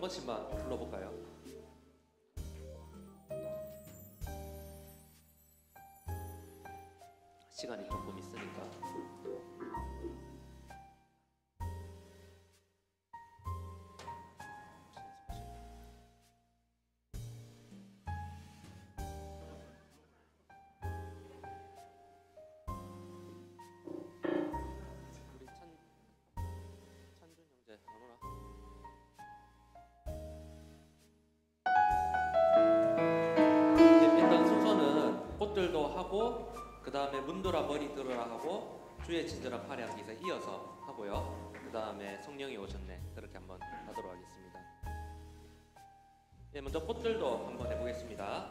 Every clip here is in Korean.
번씩만 불러볼까요? 시간이 조금 있으니까. 우리 찬준 형제 안 오나? 일단 순서는 꽃들도 하고 그 다음에 문들아 머리 들어라 하고 주의 친절한 파량 기사 이어서 하고요. 그 다음에 성령이 오셨네 그렇게 한번 하도록 하겠습니다. 네, 먼저 꽃들도 한번 해보겠습니다.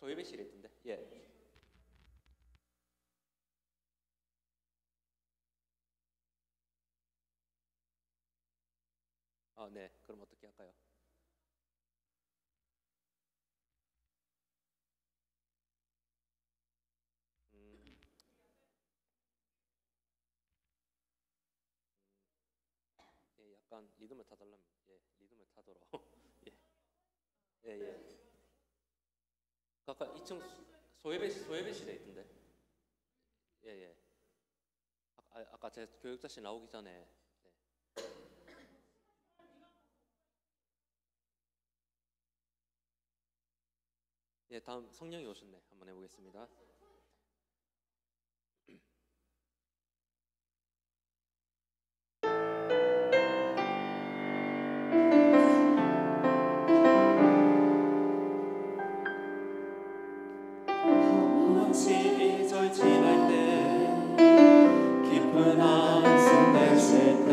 소예배실에 있던데. 예. 네. 그럼 어떻게 할까요? 예, 약간 리듬을 타달라면 리듬을 타도록. 예. 아까 2층 소예배실에 있던데. 예. 아까 제 교육자실 나오기 전에. 예, 다음 성령이 오셨네. 한번 해보겠습니다. 지날 때 깊은 한숨 내쉴 때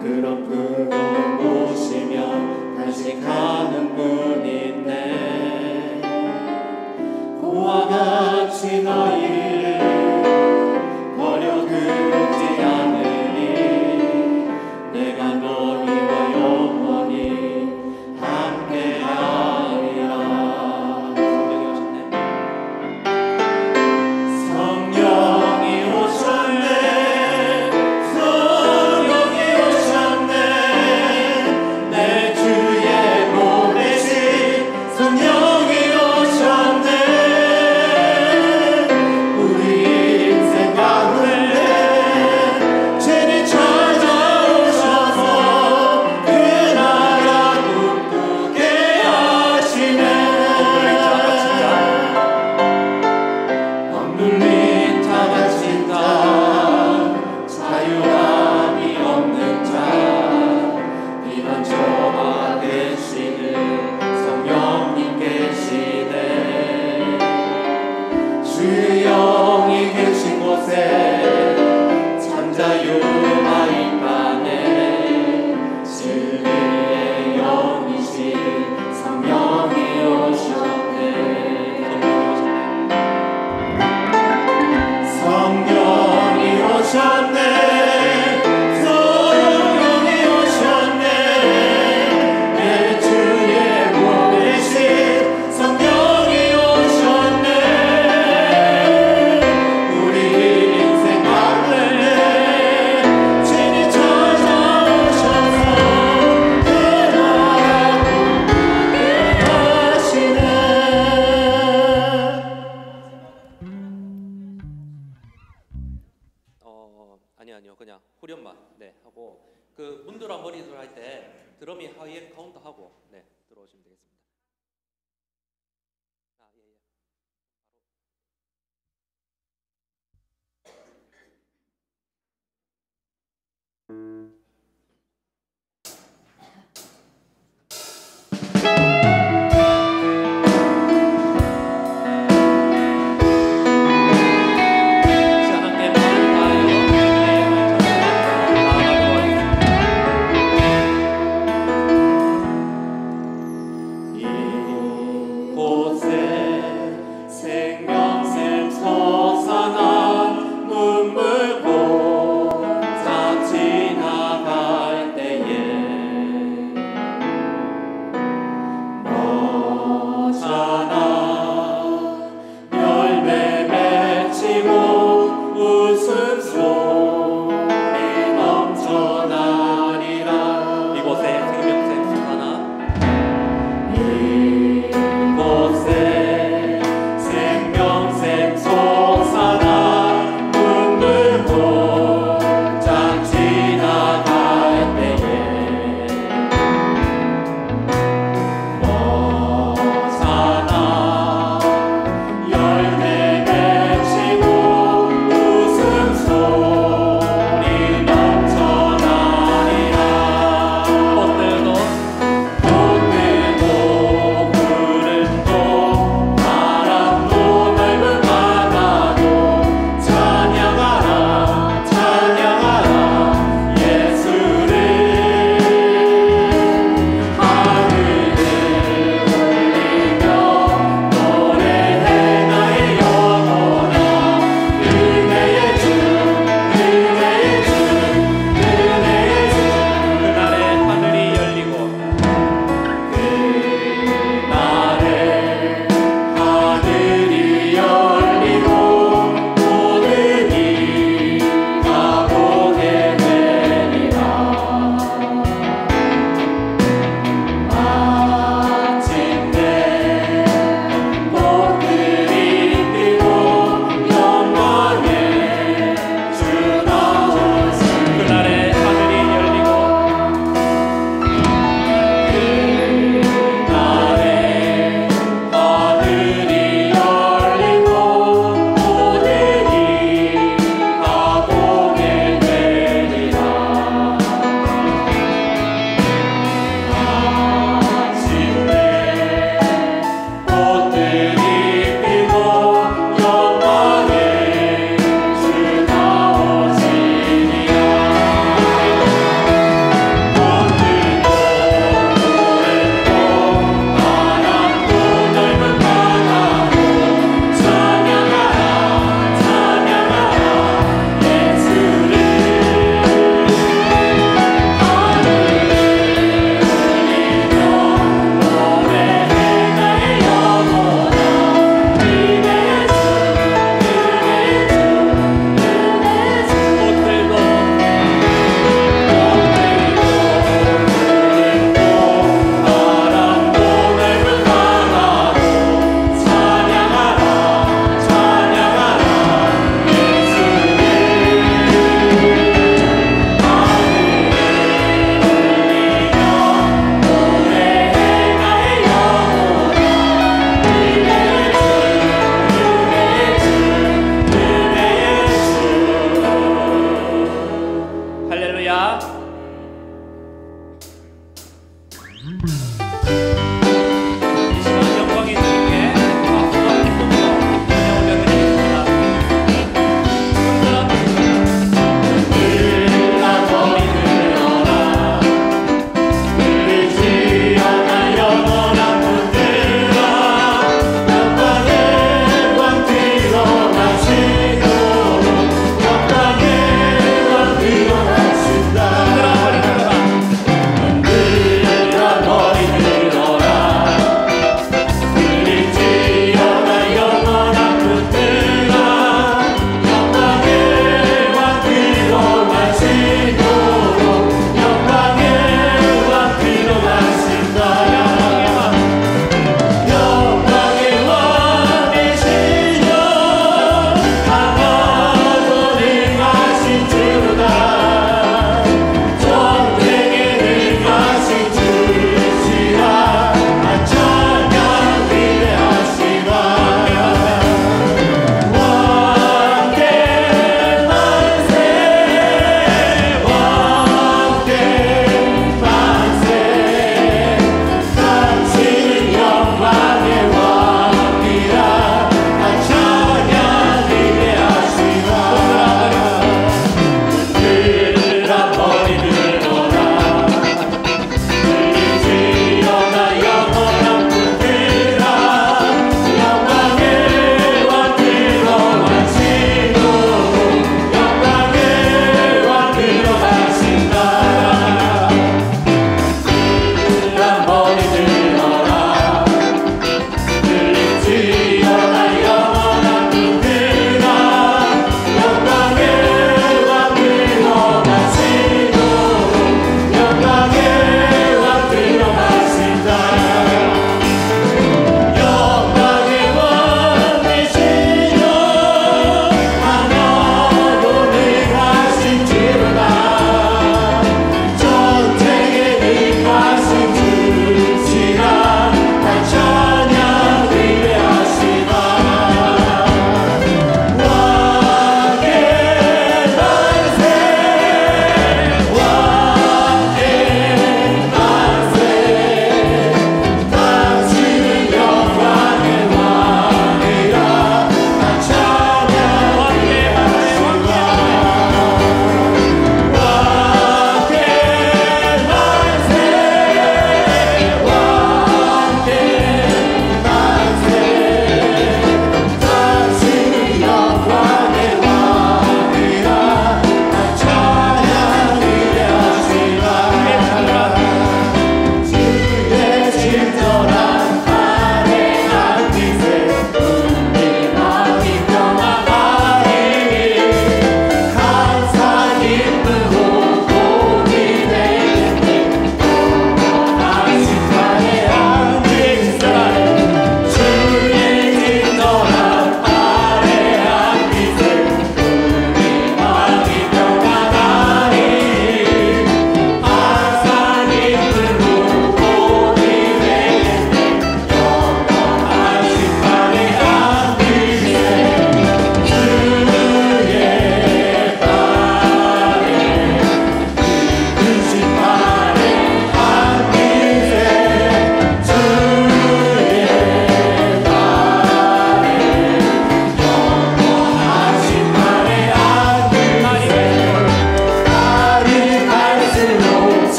그런 풍경 보시며 영이 계신 곳에 잠자유마인 밤에 진리의 영이신 성령이 오셨네. 성령이 오셨네. 아니요 그냥 후렴만 네 하고 그 문드라 머리들 할 때 드럼이 하이엔 카운트 하고 네 들어오시면 되겠습니다. 예예.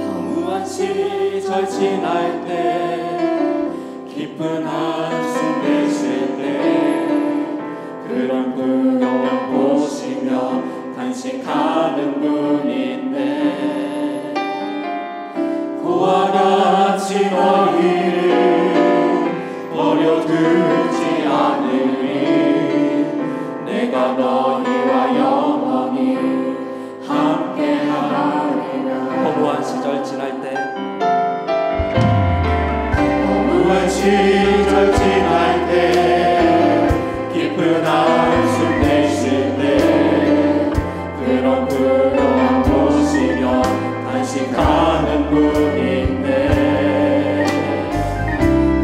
허무한 시절 지날 때 기쁜 한숨 내쉴 때 그런 풍경 보시며 간식하는 분인데 그와 같이 너희를 버려두지 않으리 내가 너희와 영원히 함께하리라. 허무한 시절 지날 때 허무한 시절 지날 때 깊은 한숨 내쉴 때 그런 풍경 보시며 단식하는 분인데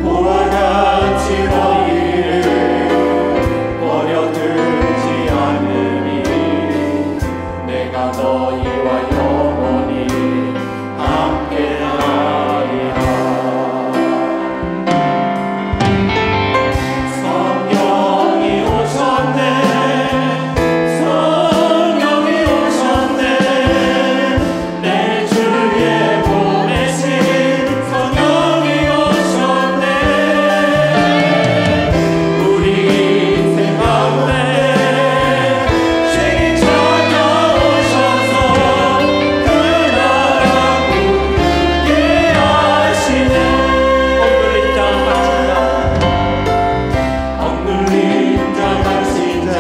그와 같이 너희를 버려두지 않으니 내가 너희와 영원히 함께하리라. 성령이 오셨네 성령이 오셨네 내 주에 보내신 성령이 오셨네 우리 인생 가운데 신이 찾아오셔서 그 나라 굳게 하시네. 억눌린 자 갇힌 자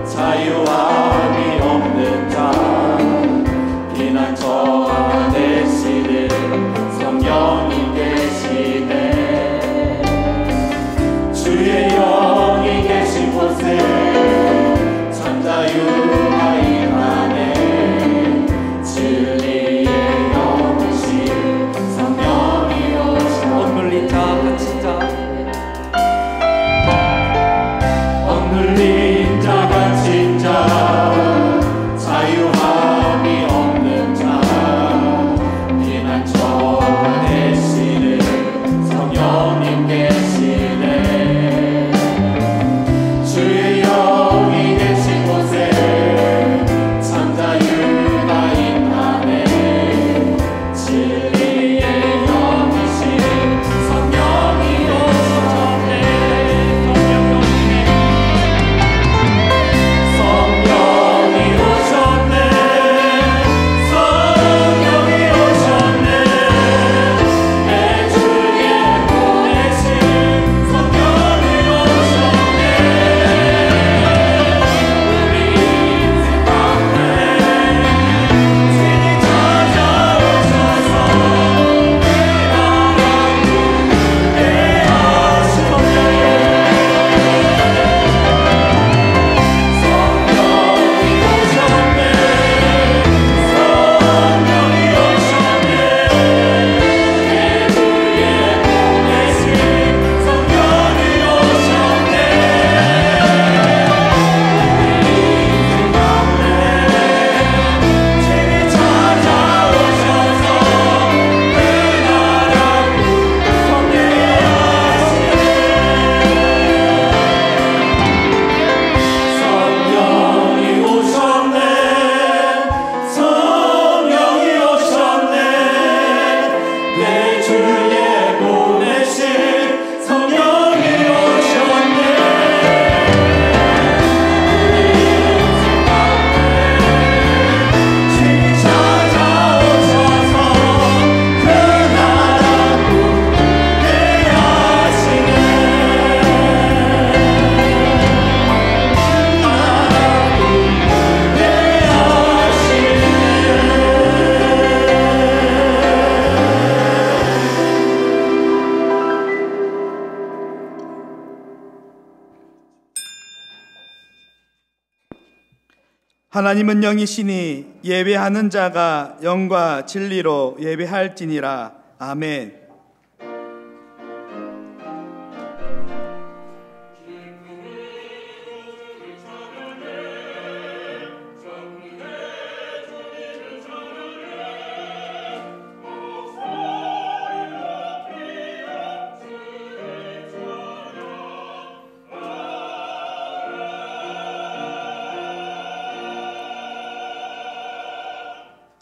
자유함이 없는 자 비난처가 되시는 성령이 계시네. 주의 영이 계신 곳에 참 자유가 임하네. 진리의 영이신 성령이 오셨네. 억눌린 자 갇힌 자 억눌린 자 갇힌 자 자유함이 없는 자 비난처가 되시는 성령님 계시네. 주의 영이 계신 곳에 참 자유가 임하네. 진리의 영이신 성령이 오셨네. 성령이 오셨네 성령이 오셨네 내 주에 보내신 성령이 오셨네. 우리 인생 가운데 신이 찾아오셔서 그 나라 굳게 하시네. 성령이 오셨네 성령이 오셨네 내 주에 보내신 성령이 오셨네. 우리 인생 가운데 신이 찾아오셔서 그 나라 굳게 하시네. 성령이 오셨네 성령이 오셨네 내 주에 보내신 성령이 오셨네. 신이 찾아오셔서 그 나라 굳게 하시네. 하나님은 영이시니 예배하는 자가 영과 진리로 예배할지니라. 아멘.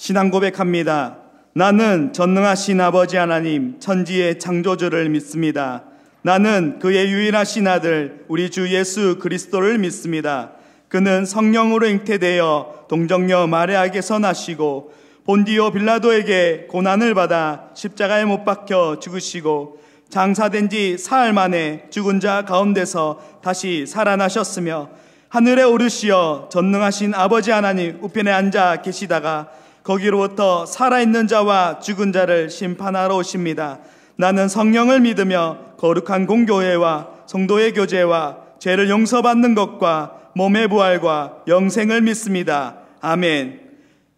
신앙 고백합니다. 나는 전능하신 아버지 하나님 천지의 창조주를 믿습니다. 나는 그의 유일하신 아들 우리 주 예수 그리스도를 믿습니다. 그는 성령으로 잉태되어 동정녀 마리아에게서 나시고 본디오 빌라도에게 고난을 받아 십자가에 못 박혀 죽으시고 장사된 지 사흘 만에 죽은 자 가운데서 다시 살아나셨으며 하늘에 오르시어 전능하신 아버지 하나님 우편에 앉아 계시다가 거기로부터 살아있는 자와 죽은 자를 심판하러 오십니다. 나는 성령을 믿으며 거룩한 공교회와 성도의 교제와 죄를 용서받는 것과 몸의 부활과 영생을 믿습니다. 아멘.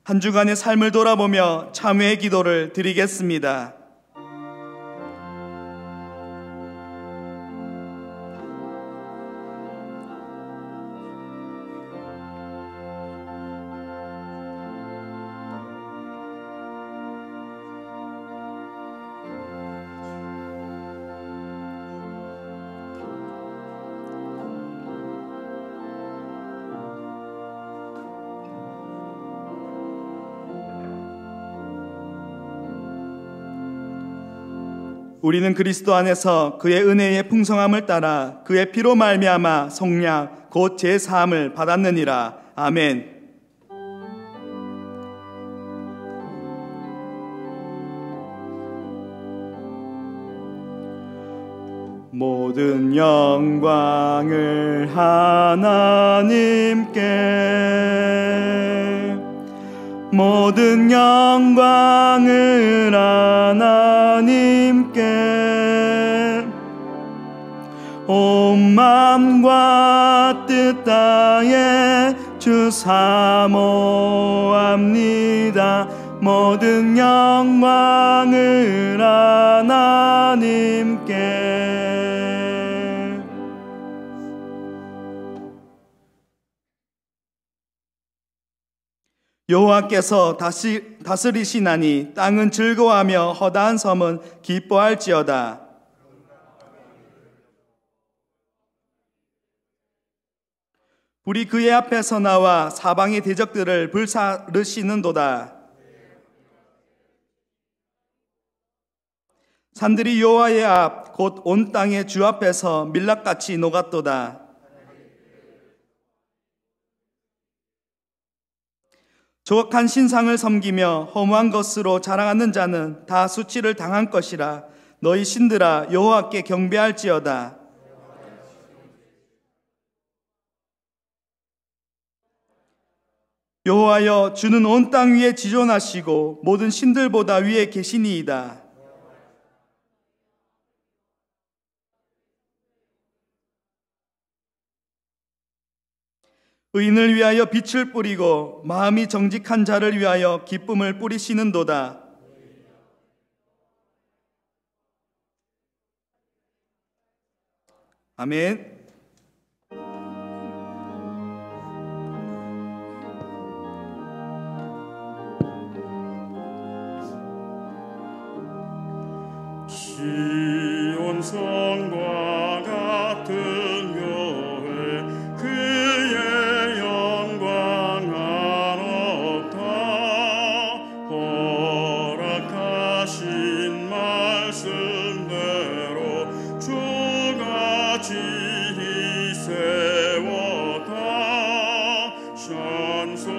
한 주간의 삶을 돌아보며 참회의 기도를 드리겠습니다. 우리는 그리스도 안에서 그의 은혜의 풍성함을 따라 그의 피로 말미암아 속량 곧 제사함을 받았느니라. 아멘. 모든 영광을 하나님께, 모든 영광을 하나님께, 온 마음과 뜻 다해 주 사모합니다. 모든 영광을 하나님께. 여호와께서 다스리시나니 땅은 즐거워하며 허다한 섬은 기뻐할지어다. 불이 그의 앞에서 나와 사방의 대적들을 불사르시는도다. 산들이 여호와의 앞 곧 온 땅의 주 앞에서 밀랍같이 녹았도다. 조각한 신상을 섬기며 허무한 것으로 자랑하는 자는 다 수치를 당한 것이라. 너희 신들아 여호와께 경배할지어다. 여호와여, 주는 온 땅 위에 지존하시고 모든 신들보다 위에 계시니이다. 의인을 위하여 빛을 뿌리고 마음이 정직한 자를 위하여 기쁨을 뿌리시는도다. 아멘. 시온 성과 같은 교회 그의 영광 한없다. 허락하신 말씀대로 주가 지히 세웠다. 산속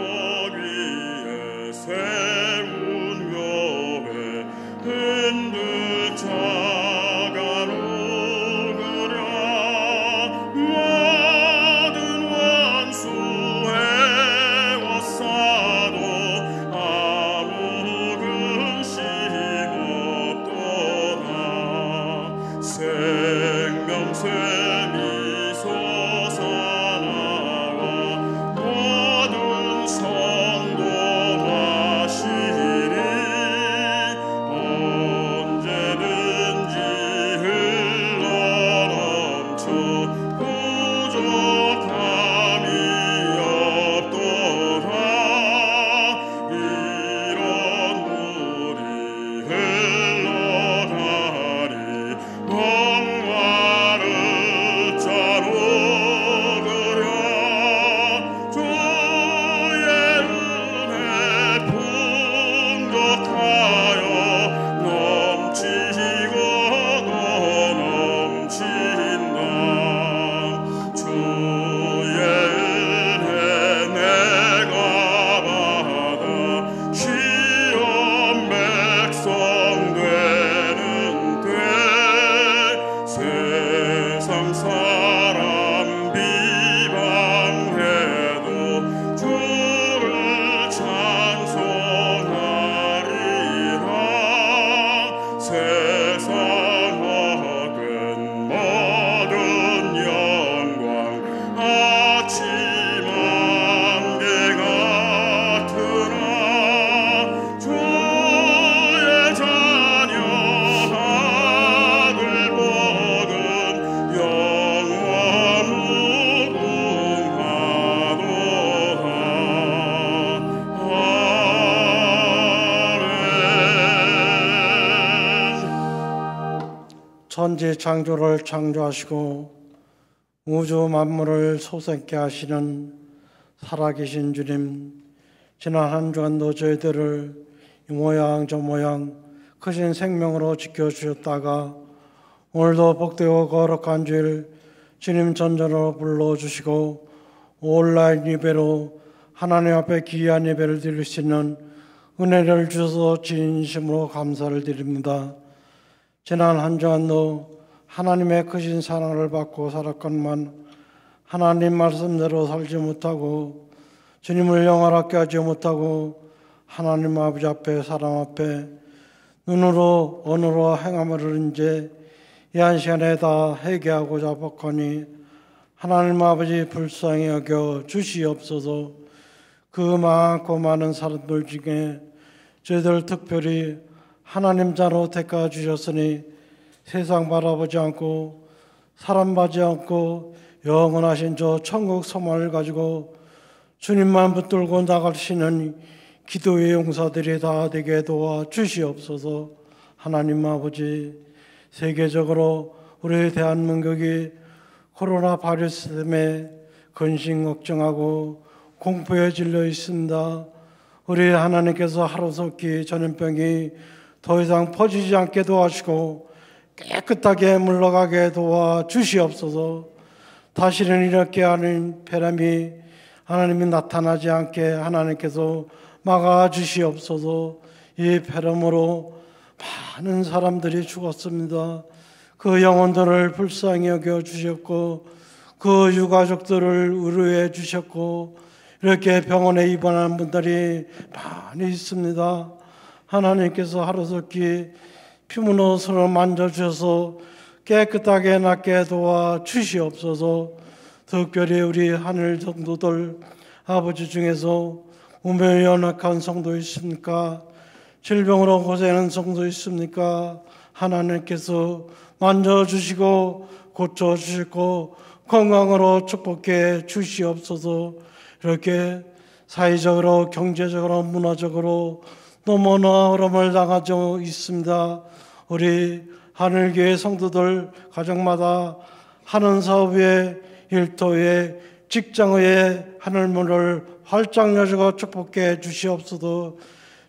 위에 세운 교회 흔들 차가로 천지 창조를 창조하시고 우주 만물을 솟게 하시는 살아계신 주님, 지난 한 주간도 저희들을 이 모양 저 모양 크신 생명으로 지켜주셨다가 오늘도 복되고 거룩한 주일 주님 전전으로 불러주시고 온라인 예배로 하나님 앞에 귀한 예배를 드릴 수 있는 은혜를 주셔서 진심으로 감사를 드립니다. 지난 한 주간도 하나님의 크신 사랑을 받고 살았건만 하나님 말씀대로 살지 못하고 주님을 영원하게 하지 못하고 하나님 아버지 앞에 사람 앞에 눈으로 언어로 행함으로 이제 이 한 시간에 다 회개하고자 버거니 하나님 아버지 불쌍히 여겨 주시옵소서. 그 많고 많은 사람들 중에 저희들 특별히 하나님 자로 택하 주셨으니 세상 바라보지 않고 사람 보지 않고 영원하신 저 천국 소망을 가지고 주님만 붙들고 나가시는 기도의 용사들이 다 되게 도와 주시옵소서. 하나님 아버지, 세계적으로 우리 대한민국이 코로나 바이러스 때문에 근심 걱정하고 공포에 질려 있습니다. 우리 하나님께서 하루속히 전염병이 더 이상 퍼지지 않게 도와주시고 깨끗하게 물러가게 도와 주시옵소서. 다시는 이렇게 하는 폐렴이 하나님이 나타나지 않게 하나님께서 막아 주시옵소서. 이 폐렴으로 많은 사람들이 죽었습니다. 그 영혼들을 불쌍히 여겨 주셨고 그 유가족들을 위로해 주셨고 이렇게 병원에 입원한 분들이 많이 있습니다. 하나님께서 하루속히 피문 옷으로 만져주셔서 깨끗하게 낫게 도와 주시옵소서. 특별히 우리 하늘 성도들 아버지 중에서 우매에 연약한 성도 있습니까? 질병으로 고생하는 성도 있습니까? 하나님께서 만져주시고 고쳐주시고 건강으로 축복해 주시옵소서. 이렇게 사회적으로 경제적으로 문화적으로 너무나 어려움을 당하고 있습니다. 우리 하늘교회 성도들 가정마다 하는 사업에 일터에 직장의 하늘문을 활짝 여시고 축복해 주시옵소서.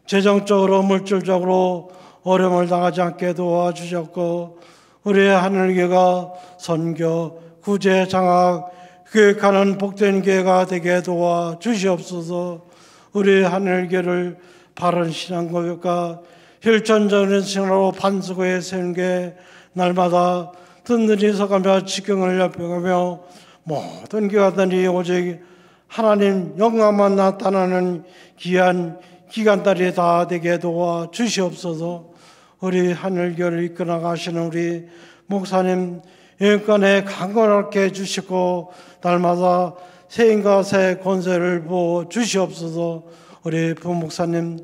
재정적으로 물질적으로 어려움을 당하지 않게 도와주셨고 우리 하늘교회가 선교, 구제, 장학, 교육하는 복된 교회가 되게 도와주시옵소서. 우리 하늘교회를 바른 신앙고백과 혈전적인 신앙으로 반수고에 세운 게 날마다 든든히 서가며 지경을 엿보며 모든 교회들이 오직 하나님 영광만 나타나는 귀한 기간들이 다 되게 도와 주시옵소서. 우리 하늘교회를 이끌어 가시는 우리 목사님 영권에 강건하게 해주시고 날마다 새임과 새 권세를 부어 주시옵소서. 우리 부목사님,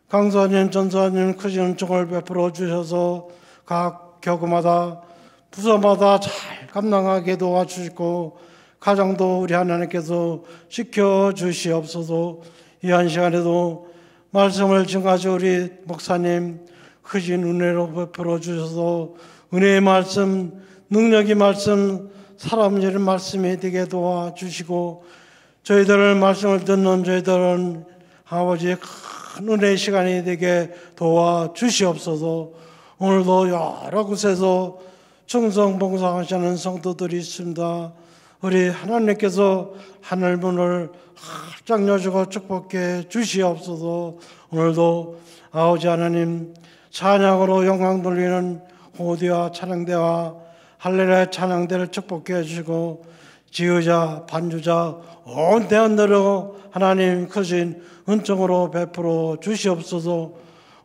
강사님, 전사님 크신 은총을 베풀어 주셔서 각 교구마다 부서마다 잘 감당하게 도와주시고 가정도 우리 하나님께서 지켜주시옵소서. 이 한 시간에도 말씀을 증가하신 우리 목사님 크신 은혜로 베풀어 주셔서 은혜의 말씀, 능력의 말씀, 사람들의 말씀이 되게 도와주시고 저희들을 말씀을 듣는 저희들은 아버지의 큰 은혜의 시간이 되게 도와주시옵소서. 오늘도 여러 곳에서 충성봉사하시는 성도들이 있습니다. 우리 하나님께서 하늘문을 활짝 여시고 축복해 주시옵소서. 오늘도 아버지 하나님 찬양으로 영광 돌리는 호디와 찬양대와 할렐루야 찬양대를 축복해 주시고 지으자 반주자 온 대원대로 하나님 크신 은총으로 베풀어 주시옵소서.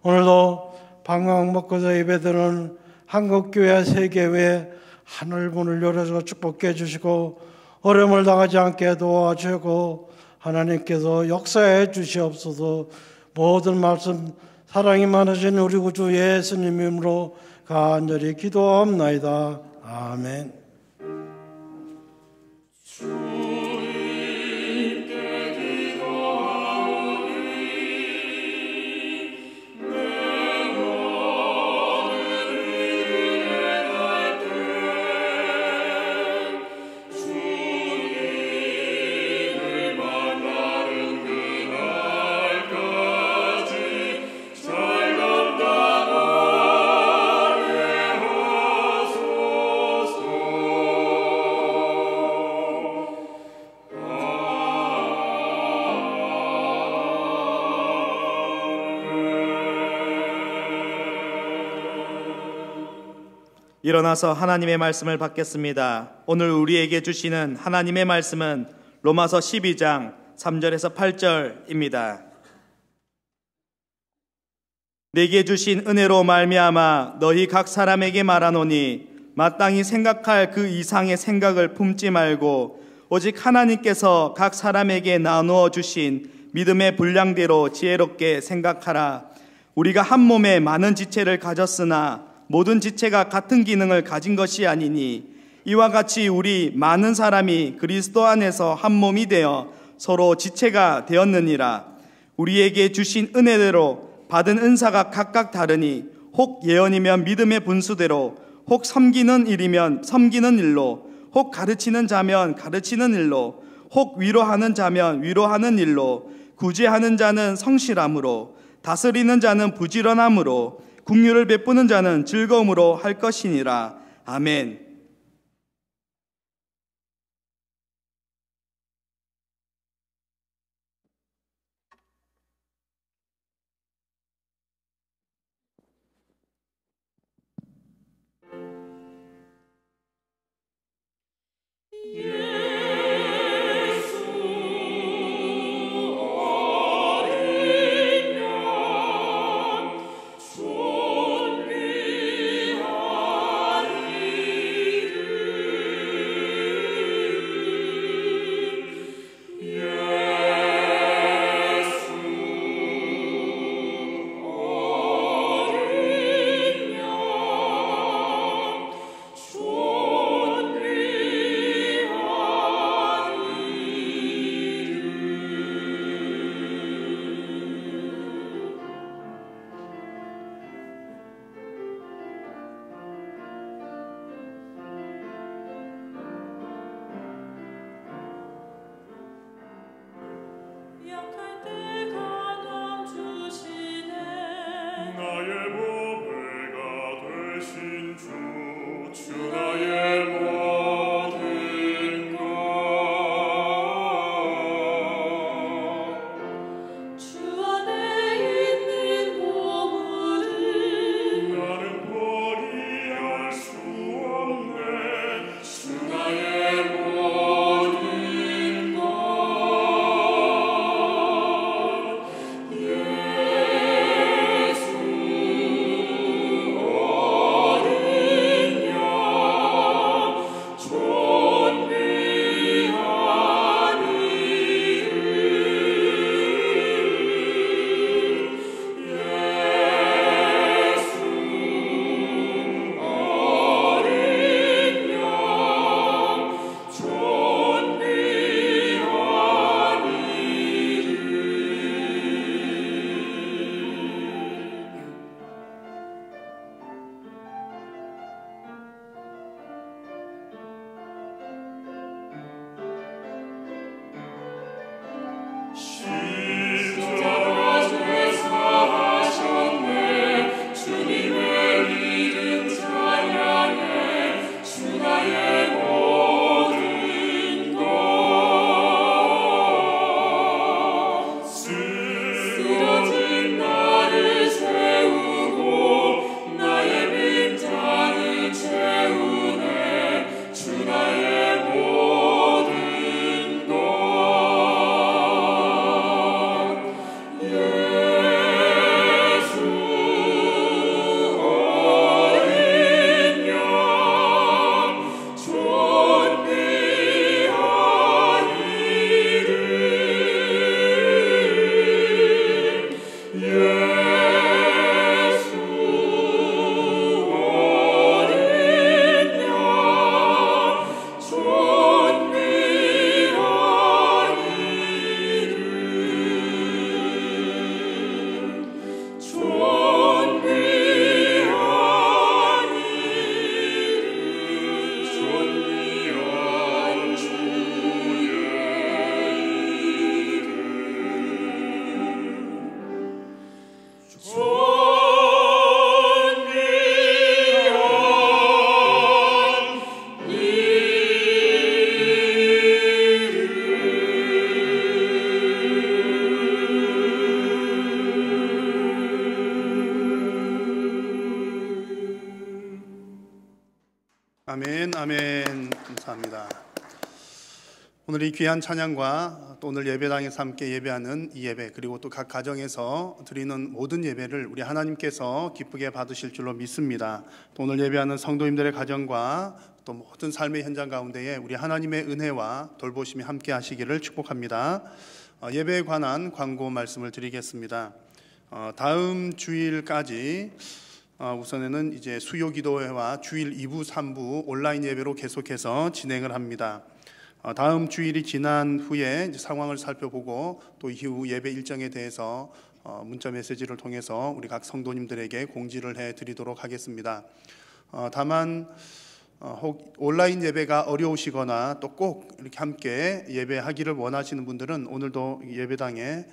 오늘도 방광 먹고서 예배드리는 한국교회 세계회 하늘문을 열어서 축복해 주시고 어려움을 당하지 않게 도와주시고 하나님께서 역사해 주시옵소서. 모든 말씀 사랑이 많으신 우리 구주 예수님 이름으로 간절히 기도합나이다. 아멘. 내 모든 일을 일어나서 하나님의 말씀을 받겠습니다. 오늘 우리에게 주시는 하나님의 말씀은 로마서 12장 3절에서 8절입니다. 내게 주신 은혜로 말미암아 너희 각 사람에게 말하노니 마땅히 생각할 그 이상의 생각을 품지 말고 오직 하나님께서 각 사람에게 나누어 주신 믿음의 분량대로 지혜롭게 생각하라. 우리가 한 몸에 많은 지체를 가졌으나 모든 지체가 같은 기능을 가진 것이 아니니 이와 같이 우리 많은 사람이 그리스도 안에서 한 몸이 되어 서로 지체가 되었느니라. 우리에게 주신 은혜대로 받은 은사가 각각 다르니 혹 예언이면 믿음의 분수대로, 혹 섬기는 일이면 섬기는 일로, 혹 가르치는 자면 가르치는 일로, 혹 위로하는 자면 위로하는 일로, 구제하는 자는 성실함으로, 다스리는 자는 부지런함으로, 긍휼을 베푸는 자는 즐거움으로 할 것이니라. 아멘. 아멘, 아멘. 감사합니다. 오늘 이 귀한 찬양과 또 오늘 예배당에서 함께 예배하는 이 예배, 그리고 또 각 가정에서 드리는 모든 예배를 우리 하나님께서 기쁘게 받으실 줄로 믿습니다. 또 오늘 예배하는 성도님들의 가정과 또 모든 삶의 현장 가운데에 우리 하나님의 은혜와 돌보심이 함께 하시기를 축복합니다. 예배에 관한 광고 말씀을 드리겠습니다. 다음 주일까지 우선에는 이제 수요 기도회와 주일 2부, 3부 온라인 예배로 계속해서 진행을 합니다. 다음 주일이 지난 후에 이제 상황을 살펴보고 또 이후 예배 일정에 대해서 문자 메시지를 통해서 우리 각 성도님들에게 공지를 해드리도록 하겠습니다. 다만 혹 온라인 예배가 어려우시거나 또 꼭 이렇게 함께 예배하기를 원하시는 분들은 오늘도 예배당에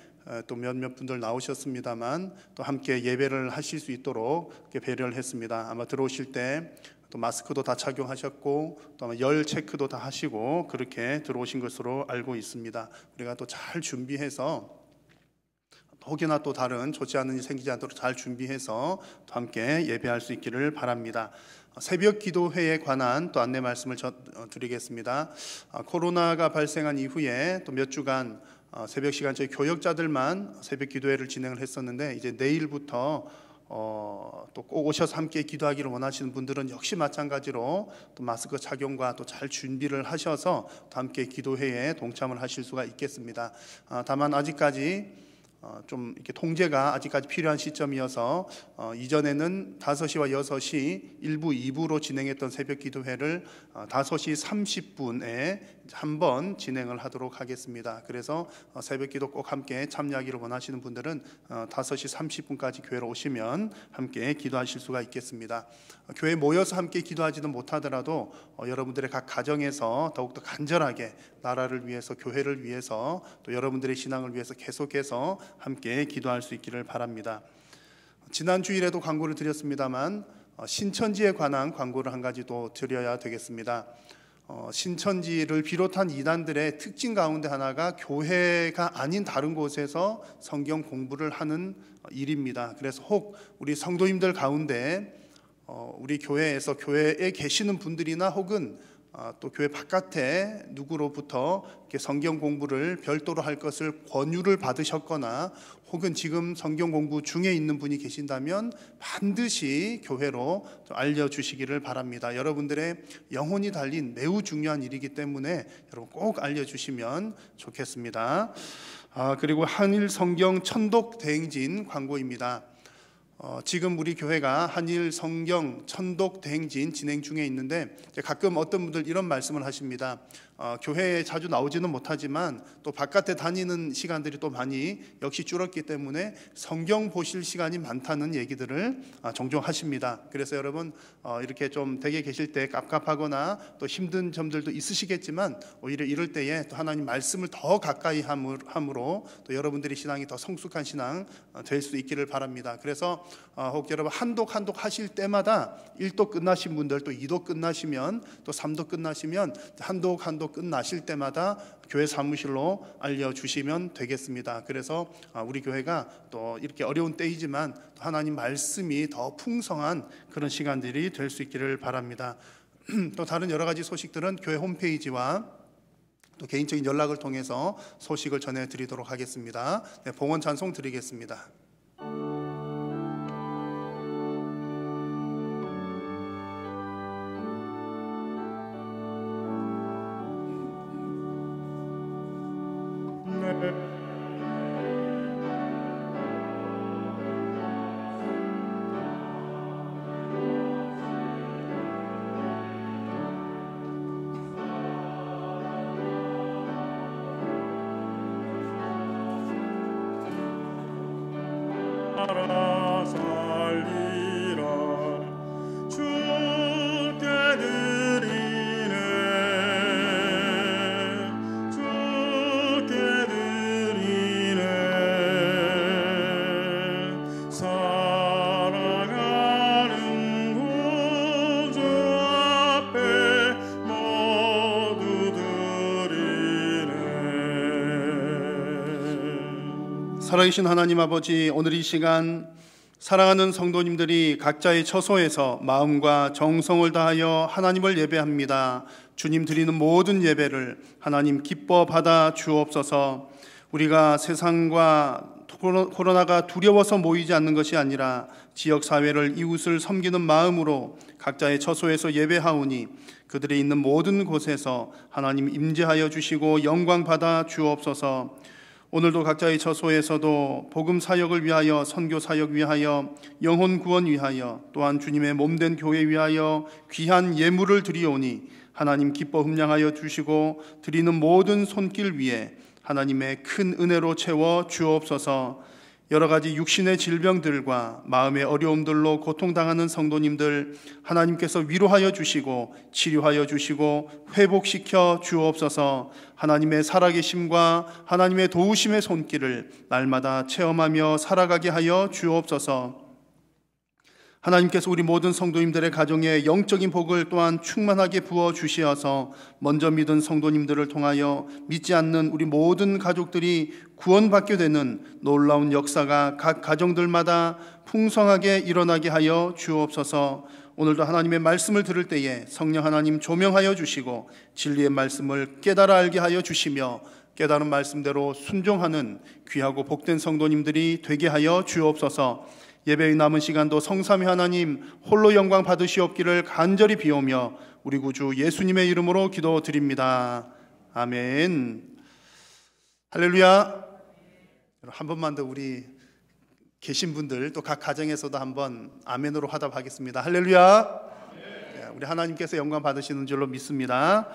또 몇몇 분들 나오셨습니다만 또 함께 예배를 하실 수 있도록 이렇게 배려를 했습니다. 아마 들어오실 때 또 마스크도 다 착용하셨고 또 아마 열 체크도 다 하시고 그렇게 들어오신 것으로 알고 있습니다. 우리가 또 잘 준비해서 혹여나 또 다른 좋지 않은 일이 생기지 않도록 잘 준비해서 또 함께 예배할 수 있기를 바랍니다. 새벽 기도회에 관한 또 안내 말씀을 드리겠습니다. 코로나가 발생한 이후에 또 몇 주간 새벽 시간 저희 교역자들만 새벽 기도회를 진행을 했었는데 이제 내일부터 또 꼭 오셔서 함께 기도하기를 원하시는 분들은 역시 마찬가지로 또 마스크 착용과 또 잘 준비를 하셔서 또 함께 기도회에 동참을 하실 수가 있겠습니다. 다만 아직까지 좀 이렇게 통제가 아직까지 필요한 시점이어서 이전에는 5시와 6시 1부, 2부로 진행했던 새벽 기도회를 5시 30분에 한번 진행을 하도록 하겠습니다. 그래서 새벽 기도 꼭 함께 참여하기를 원하시는 분들은 5시 30분까지 교회로 오시면 함께 기도하실 수가 있겠습니다. 교회에 모여서 함께 기도하지는 못하더라도 여러분들의 각 가정에서 더욱더 간절하게 나라를 위해서, 교회를 위해서, 또 여러분들의 신앙을 위해서 계속해서 함께 기도할 수 있기를 바랍니다. 지난 주일에도 광고를 드렸습니다만 신천지에 관한 광고를 한 가지 또 드려야 되겠습니다. 신천지를 비롯한 이단들의 특징 가운데 하나가 교회가 아닌 다른 곳에서 성경 공부를 하는 일입니다. 그래서 혹 우리 성도님들 가운데 우리 교회에서 교회에 계시는 분들이나 혹은 또 교회 바깥에 누구로부터 이렇게 성경 공부를 별도로 할 것을 권유를 받으셨거나 혹은 지금 성경 공부 중에 있는 분이 계신다면 반드시 교회로 알려주시기를 바랍니다. 여러분들의 영혼이 달린 매우 중요한 일이기 때문에 여러분 꼭 알려주시면 좋겠습니다. 그리고 한일 성경 천독 대행진 광고입니다. 지금 우리 교회가 한일 성경 천독 대행진 진행 중에 있는데 가끔 어떤 분들 이런 말씀을 하십니다. 교회에 자주 나오지는 못하지만 또 바깥에 다니는 시간들이 또 많이 역시 줄었기 때문에 성경 보실 시간이 많다는 얘기들을 종종 하십니다. 그래서 여러분 이렇게 좀 댁에 계실 때 깝깝하거나 또 힘든 점들도 있으시겠지만 오히려 이럴 때에 또 하나님 말씀을 더 가까이 함으로 또 여러분들의 신앙이 더 성숙한 신앙 될 수 있기를 바랍니다. 그래서 혹 여러분 한독 하실 때마다 1도 끝나신 분들 또 2도 끝나시면 또 3도 끝나시면 한독 끝나실 때마다 교회 사무실로 알려주시면 되겠습니다. 그래서 우리 교회가 또 이렇게 어려운 때이지만 또 하나님 말씀이 더 풍성한 그런 시간들이 될 수 있기를 바랍니다. 또 다른 여러 가지 소식들은 교회 홈페이지와 또 개인적인 연락을 통해서 소식을 전해드리도록 하겠습니다. 네, 봉헌 찬송 드리겠습니다. 나라 살리라 주께 드리네 주께 드리네 살아가는 구주 앞에 모두 드리네. 살아계신 하나님 아버지, 오늘 이 시간 사랑하는 성도님들이 각자의 처소에서 마음과 정성을 다하여 하나님을 예배합니다. 주님 드리는 모든 예배를 하나님 기뻐 받아 주옵소서. 우리가 세상과 코로나가 두려워서 모이지 않는 것이 아니라 지역사회를 이웃을 섬기는 마음으로 각자의 처소에서 예배하오니 그들이 있는 모든 곳에서 하나님 임재하여 주시고 영광 받아 주옵소서. 오늘도 각자의 처소에서도 복음 사역을 위하여, 선교 사역 위하여, 영혼 구원 위하여, 또한 주님의 몸된 교회 위하여 귀한 예물을 드리오니 하나님 기뻐 흠량하여 주시고 드리는 모든 손길 위에 하나님의 큰 은혜로 채워 주옵소서. 여러 가지 육신의 질병들과 마음의 어려움들로 고통당하는 성도님들 하나님께서 위로하여 주시고 치료하여 주시고 회복시켜 주옵소서. 하나님의 살아계심과 하나님의 도우심의 손길을 날마다 체험하며 살아가게 하여 주옵소서. 하나님께서 우리 모든 성도님들의 가정에 영적인 복을 또한 충만하게 부어 주시어서 먼저 믿은 성도님들을 통하여 믿지 않는 우리 모든 가족들이 구원받게 되는 놀라운 역사가 각 가정들마다 풍성하게 일어나게 하여 주옵소서. 오늘도 하나님의 말씀을 들을 때에 성령 하나님 조명하여 주시고 진리의 말씀을 깨달아 알게 하여 주시며 깨달은 말씀대로 순종하는 귀하고 복된 성도님들이 되게 하여 주옵소서. 예배의 남은 시간도 성삼위 하나님 홀로 영광 받으시옵기를 간절히 비오며 우리 구주 예수님의 이름으로 기도드립니다. 아멘. 할렐루야. 한 번만 더 우리 계신 분들 또 각 가정에서도 한번 아멘으로 화답하겠습니다. 할렐루야. 우리 하나님께서 영광 받으시는 줄로 믿습니다.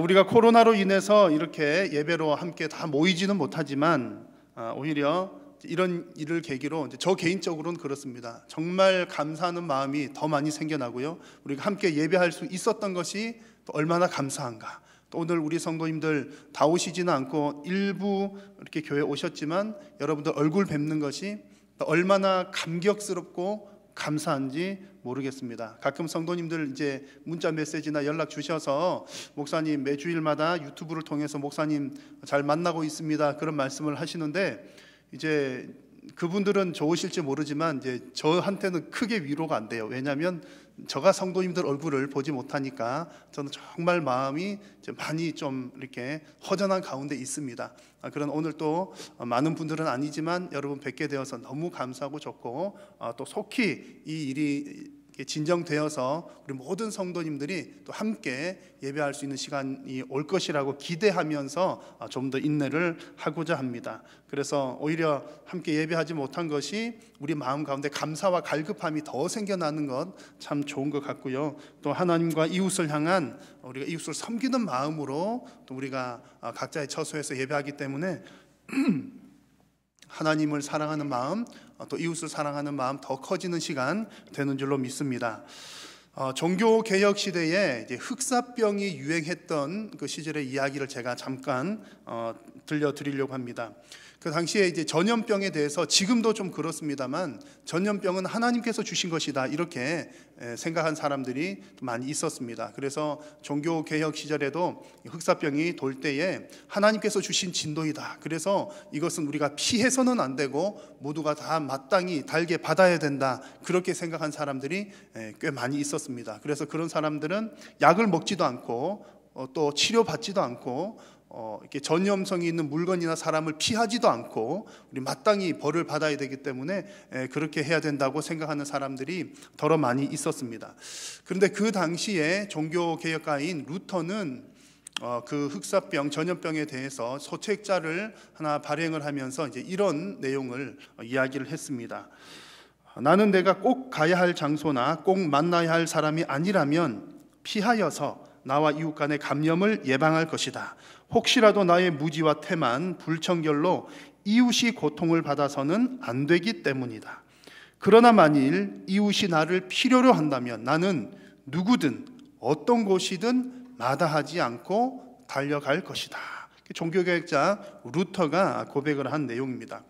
우리가 코로나로 인해서 이렇게 예배로 함께 다 모이지는 못하지만 오히려 이런 일을 계기로 저 개인적으로는 그렇습니다. 정말 감사하는 마음이 더 많이 생겨나고요. 우리가 함께 예배할 수 있었던 것이 또 얼마나 감사한가. 또 오늘 우리 성도님들 다 오시지는 않고 일부 이렇게 교회 오셨지만 여러분들 얼굴 뵙는 것이 또 얼마나 감격스럽고 감사한지 모르겠습니다. 가끔 성도님들 이제 문자 메시지나 연락 주셔서 목사님 매주일마다 유튜브를 통해서 목사님 잘 만나고 있습니다. 그런 말씀을 하시는데 이제 그분들은 좋으실지 모르지만 이제 저한테는 크게 위로가 안 돼요. 왜냐하면 저가 성도님들 얼굴을 보지 못하니까 저는 정말 마음이 많이 좀 이렇게 허전한 가운데 있습니다. 그런 오늘 또 많은 분들은 아니지만 여러분 뵙게 되어서 너무 감사하고 좋고 또 속히 이 일이 진정되어서 우리 모든 성도님들이 또 함께 예배할 수 있는 시간이 올 것이라고 기대하면서 좀 더 인내를 하고자 합니다. 그래서 오히려 함께 예배하지 못한 것이 우리 마음 가운데 감사와 갈급함이 더 생겨나는 것 참 좋은 것 같고요. 또 하나님과 이웃을 향한 우리가 이웃을 섬기는 마음으로 또 우리가 각자의 처소에서 예배하기 때문에 하나님을 사랑하는 마음, 또 이웃을 사랑하는 마음 더 커지는 시간 되는 줄로 믿습니다. 종교개혁 시대에 이제 흑사병이 유행했던 그 시절의 이야기를 제가 잠깐 들려드리려고 합니다. 그 당시에 이제 전염병에 대해서 지금도 좀 그렇습니다만 전염병은 하나님께서 주신 것이다 이렇게 생각한 사람들이 많이 있었습니다. 그래서 종교개혁 시절에도 흑사병이 돌 때에 하나님께서 주신 진도이다. 그래서 이것은 우리가 피해서는 안 되고 모두가 다 마땅히 달게 받아야 된다. 그렇게 생각한 사람들이 꽤 많이 있었습니다. 그래서 그런 사람들은 약을 먹지도 않고 또 치료받지도 않고 이렇게 전염성이 있는 물건이나 사람을 피하지도 않고 우리 마땅히 벌을 받아야 되기 때문에 그렇게 해야 된다고 생각하는 사람들이 더러 많이 있었습니다. 그런데 그 당시에 종교개혁가인 루터는 그 흑사병, 전염병에 대해서 소책자를 하나 발행을 하면서 이제 이런 내용을 이야기를 했습니다. 나는 내가 꼭 가야 할 장소나 꼭 만나야 할 사람이 아니라면 피하여서 나와 이웃 간의 감염을 예방할 것이다. 혹시라도 나의 무지와 태만, 불청결로 이웃이 고통을 받아서는 안 되기 때문이다. 그러나 만일 이웃이 나를 필요로 한다면 나는 누구든 어떤 곳이든 마다하지 않고 달려갈 것이다. 종교개혁자 루터가 고백을 한 내용입니다.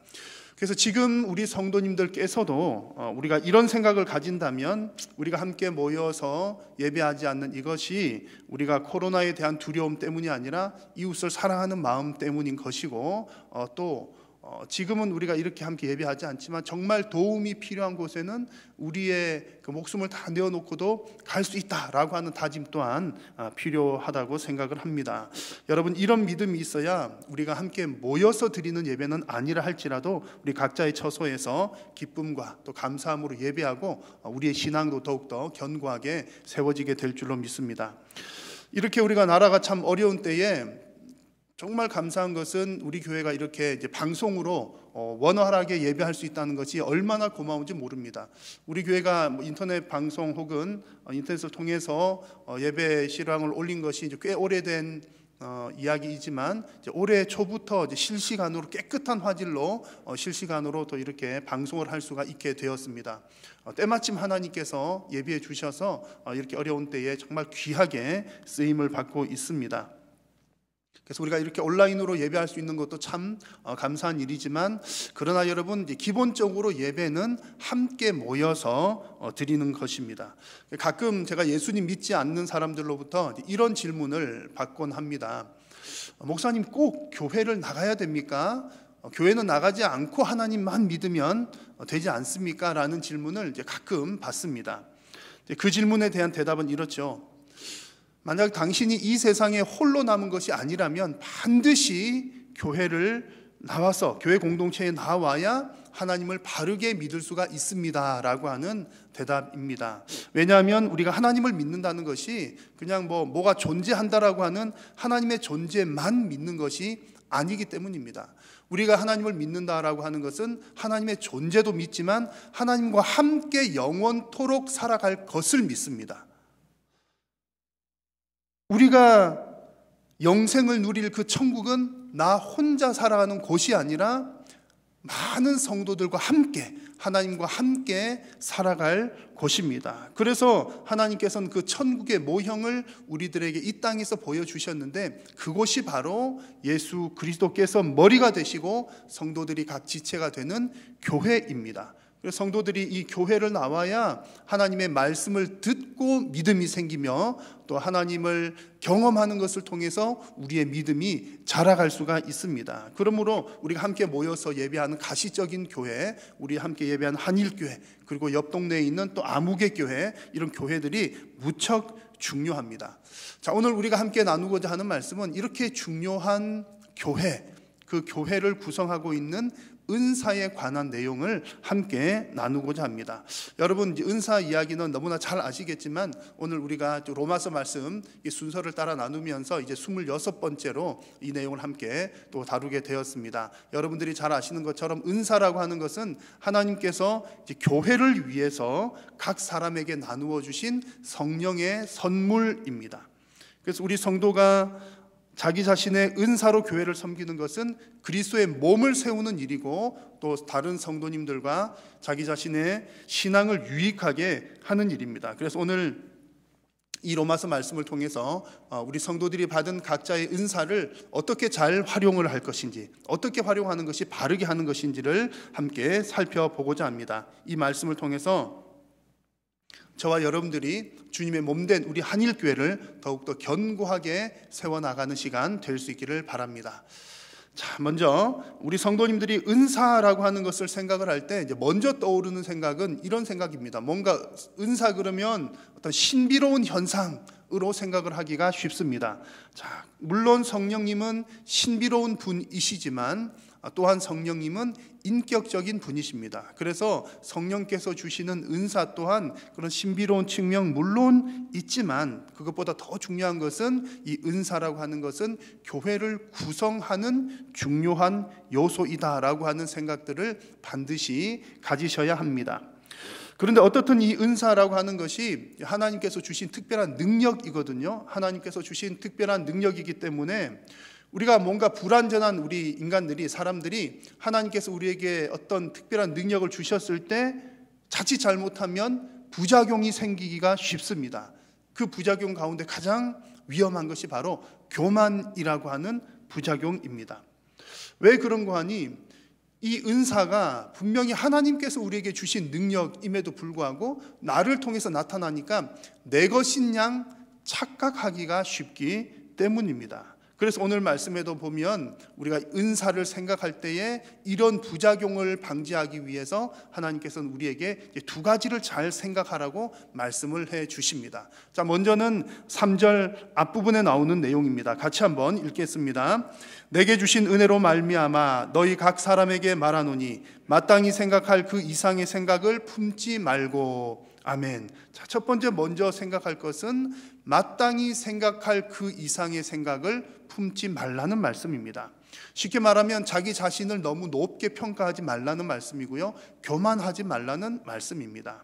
그래서 지금 우리 성도님들께서도 우리가 이런 생각을 가진다면 우리가 함께 모여서 예배하지 않는 이것이 우리가 코로나에 대한 두려움 때문이 아니라 이웃을 사랑하는 마음 때문인 것이고 또 지금은 우리가 이렇게 함께 예배하지 않지만 정말 도움이 필요한 곳에는 우리의 그 목숨을 다 내어놓고도 갈 수 있다라고 하는 다짐 또한 필요하다고 생각을 합니다. 여러분, 이런 믿음이 있어야 우리가 함께 모여서 드리는 예배는 아니라 할지라도 우리 각자의 처소에서 기쁨과 또 감사함으로 예배하고 우리의 신앙도 더욱더 견고하게 세워지게 될 줄로 믿습니다. 이렇게 우리가 나라가 참 어려운 때에 정말 감사한 것은 우리 교회가 이렇게 이제 방송으로 원활하게 예배할 수 있다는 것이 얼마나 고마운지 모릅니다. 우리 교회가 인터넷 방송 혹은 인터넷을 통해서 예배 실황을 올린 것이 이제 꽤 오래된 이야기이지만 이제 올해 초부터 이제 실시간으로 깨끗한 화질로 실시간으로 또 이렇게 방송을 할 수가 있게 되었습니다. 때마침 하나님께서 예비해 주셔서 이렇게 어려운 때에 정말 귀하게 쓰임을 받고 있습니다. 그래서 우리가 이렇게 온라인으로 예배할 수 있는 것도 참 감사한 일이지만, 그러나 여러분, 이제 기본적으로 예배는 함께 모여서 드리는 것입니다. 가끔 제가 예수님 믿지 않는 사람들로부터 이런 질문을 받곤 합니다. 목사님, 꼭 교회를 나가야 됩니까? 교회는 나가지 않고 하나님만 믿으면 되지 않습니까? 라는 질문을 이제 가끔 받습니다. 그 질문에 대한 대답은 이렇죠. 만약 당신이 이 세상에 홀로 남은 것이 아니라면 반드시 교회를 나와서 교회 공동체에 나와야 하나님을 바르게 믿을 수가 있습니다 라고 하는 대답입니다. 왜냐하면 우리가 하나님을 믿는다는 것이 그냥 뭐가 존재한다라고 하는 하나님의 존재만 믿는 것이 아니기 때문입니다. 우리가 하나님을 믿는다라고 하는 것은 하나님의 존재도 믿지만 하나님과 함께 영원토록 살아갈 것을 믿습니다. 우리가 영생을 누릴 그 천국은 나 혼자 살아가는 곳이 아니라 많은 성도들과 함께, 하나님과 함께 살아갈 곳입니다. 그래서 하나님께서는 그 천국의 모형을 우리들에게 이 땅에서 보여주셨는데, 그곳이 바로 예수 그리스도께서 머리가 되시고 성도들이 각 지체가 되는 교회입니다. 그래서 성도들이 이 교회를 나와야 하나님의 말씀을 듣고 믿음이 생기며 또 하나님을 경험하는 것을 통해서 우리의 믿음이 자라갈 수가 있습니다. 그러므로 우리가 함께 모여서 예배하는 가시적인 교회, 우리 함께 예배하는 한일교회, 그리고 옆 동네에 있는 또 아무개교회, 이런 교회들이 무척 중요합니다. 자, 오늘 우리가 함께 나누고자 하는 말씀은 이렇게 중요한 교회, 그 교회를 구성하고 있는 은사에 관한 내용을 함께 나누고자 합니다. 여러분, 은사 이야기는 너무나 잘 아시겠지만 오늘 우리가 로마서 말씀 순서를 따라 나누면서 이제 26번째로 이 내용을 함께 또 다루게 되었습니다. 여러분들이 잘 아시는 것처럼 은사라고 하는 것은 하나님께서 이제 교회를 위해서 각 사람에게 나누어 주신 성령의 선물입니다. 그래서 우리 성도가 자기 자신의 은사로 교회를 섬기는 것은 그리스도의 몸을 세우는 일이고 또 다른 성도님들과 자기 자신의 신앙을 유익하게 하는 일입니다. 그래서 오늘 이 로마서 말씀을 통해서 우리 성도들이 받은 각자의 은사를 어떻게 잘 활용을 할 것인지, 어떻게 활용하는 것이 바르게 하는 것인지를 함께 살펴보고자 합니다. 이 말씀을 통해서 저와 여러분들이 주님의 몸된 우리 한일교회를 더욱더 견고하게 세워나가는 시간 될 수 있기를 바랍니다. 자, 먼저 우리 성도님들이 은사라고 하는 것을 생각을 할 때 이제 먼저 떠오르는 생각은 이런 생각입니다. 뭔가 은사 그러면 어떤 신비로운 현상으로 생각을 하기가 쉽습니다. 자, 물론 성령님은 신비로운 분이시지만 또한 성령님은 인격적인 분이십니다. 그래서 성령께서 주시는 은사 또한 그런 신비로운 측면 물론 있지만 그것보다 더 중요한 것은 이 은사라고 하는 것은 교회를 구성하는 중요한 요소이다라고 하는 생각들을 반드시 가지셔야 합니다. 그런데 어떻든 이 은사라고 하는 것이 하나님께서 주신 특별한 능력이거든요. 하나님께서 주신 특별한 능력이기 때문에 우리가 뭔가 불완전한 우리 인간들이, 사람들이 하나님께서 우리에게 어떤 특별한 능력을 주셨을 때 자칫 잘못하면 부작용이 생기기가 쉽습니다. 그 부작용 가운데 가장 위험한 것이 바로 교만이라고 하는 부작용입니다. 왜 그런가 하니 이 은사가 분명히 하나님께서 우리에게 주신 능력임에도 불구하고 나를 통해서 나타나니까 내 것인 양 착각하기가 쉽기 때문입니다. 그래서 오늘 말씀에도 보면 우리가 은사를 생각할 때에 이런 부작용을 방지하기 위해서 하나님께서는 우리에게 두 가지를 잘 생각하라고 말씀을 해 주십니다. 자, 먼저는 3절 앞부분에 나오는 내용입니다. 같이 한번 읽겠습니다. 내게 주신 은혜로 말미암아 너희 각 사람에게 말하노니 마땅히 생각할 그 이상의 생각을 품지 말고. 아멘. 자, 첫 번째 먼저 생각할 것은 마땅히 생각할 그 이상의 생각을 품지 말라는 말씀입니다. 쉽게 말하면 자기 자신을 너무 높게 평가하지 말라는 말씀이고요, 교만하지 말라는 말씀입니다.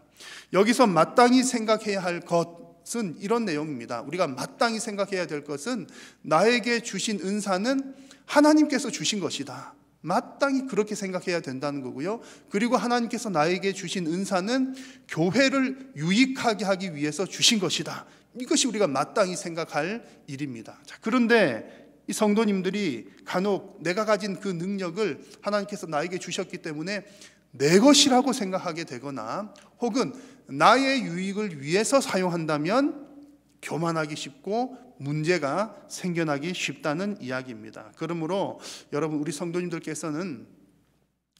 여기서 마땅히 생각해야 할 것은 이런 내용입니다. 우리가 마땅히 생각해야 될 것은 나에게 주신 은사는 하나님께서 주신 것이다. 마땅히 그렇게 생각해야 된다는 거고요. 그리고 하나님께서 나에게 주신 은사는 교회를 유익하게 하기 위해서 주신 것이다. 이것이 우리가 마땅히 생각할 일입니다. 자, 그런데 이 성도님들이 간혹 내가 가진 그 능력을 하나님께서 나에게 주셨기 때문에 내 것이라고 생각하게 되거나 혹은 나의 유익을 위해서 사용한다면 교만하기 쉽고 문제가 생겨나기 쉽다는 이야기입니다. 그러므로 여러분, 우리 성도님들께서는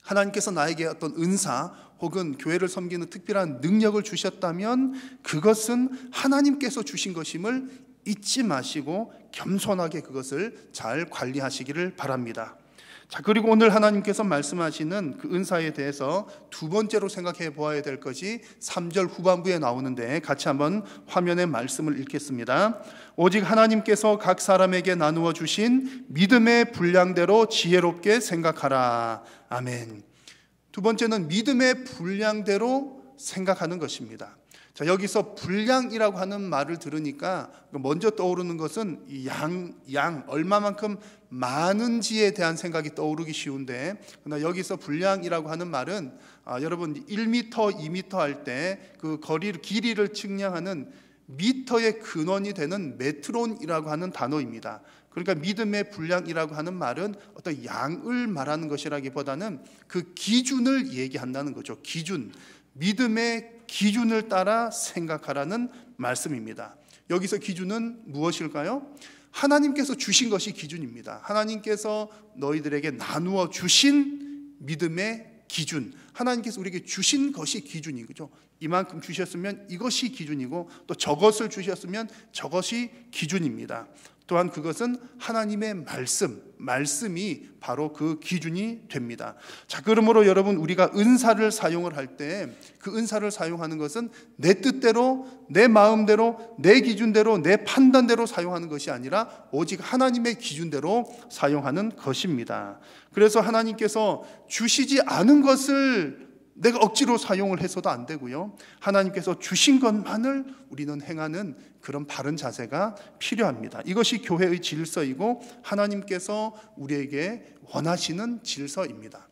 하나님께서 나에게 어떤 은사 혹은 교회를 섬기는 특별한 능력을 주셨다면 그것은 하나님께서 주신 것임을 잊지 마시고 겸손하게 그것을 잘 관리하시기를 바랍니다. 자, 그리고 오늘 하나님께서 말씀하시는 그 은사에 대해서 두 번째로 생각해 보아야 될 것이 3절 후반부에 나오는데 같이 한번 화면의 말씀을 읽겠습니다. 오직 하나님께서 각 사람에게 나누어 주신 믿음의 분량대로 지혜롭게 생각하라. 아멘. 두 번째는 믿음의 분량대로 생각하는 것입니다. 자, 여기서 분량이라고 하는 말을 들으니까 먼저 떠오르는 것은 이 양 얼마만큼 많은지에 대한 생각이 떠오르기 쉬운데, 그러나 여기서 분량이라고 하는 말은 여러분 1m, 2m 할 때 그 길이를 측량하는 미터의 근원이 되는 메트론이라고 하는 단어입니다. 그러니까 믿음의 분량이라고 하는 말은 어떤 양을 말하는 것이라기보다는 그 기준을 얘기한다는 거죠. 기준, 믿음의 기준을 따라 생각하라는 말씀입니다. 여기서 기준은 무엇일까요? 하나님께서 주신 것이 기준입니다. 하나님께서 너희들에게 나누어 주신 믿음의 기준, 하나님께서 우리에게 주신 것이 기준인 거죠. 이만큼 주셨으면 이것이 기준이고 또 저것을 주셨으면 저것이 기준입니다. 또한 그것은 하나님의 말씀이 바로 그 기준이 됩니다. 자, 그러므로 여러분, 우리가 은사를 사용을 할 때 그 은사를 사용하는 것은 내 뜻대로, 내 마음대로, 내 기준대로, 내 판단대로 사용하는 것이 아니라 오직 하나님의 기준대로 사용하는 것입니다. 그래서 하나님께서 주시지 않은 것을 내가 억지로 사용을 해서도 안 되고요, 하나님께서 주신 것만을 우리는 행하는 그런 바른 자세가 필요합니다. 이것이 교회의 질서이고 하나님께서 우리에게 원하시는 질서입니다.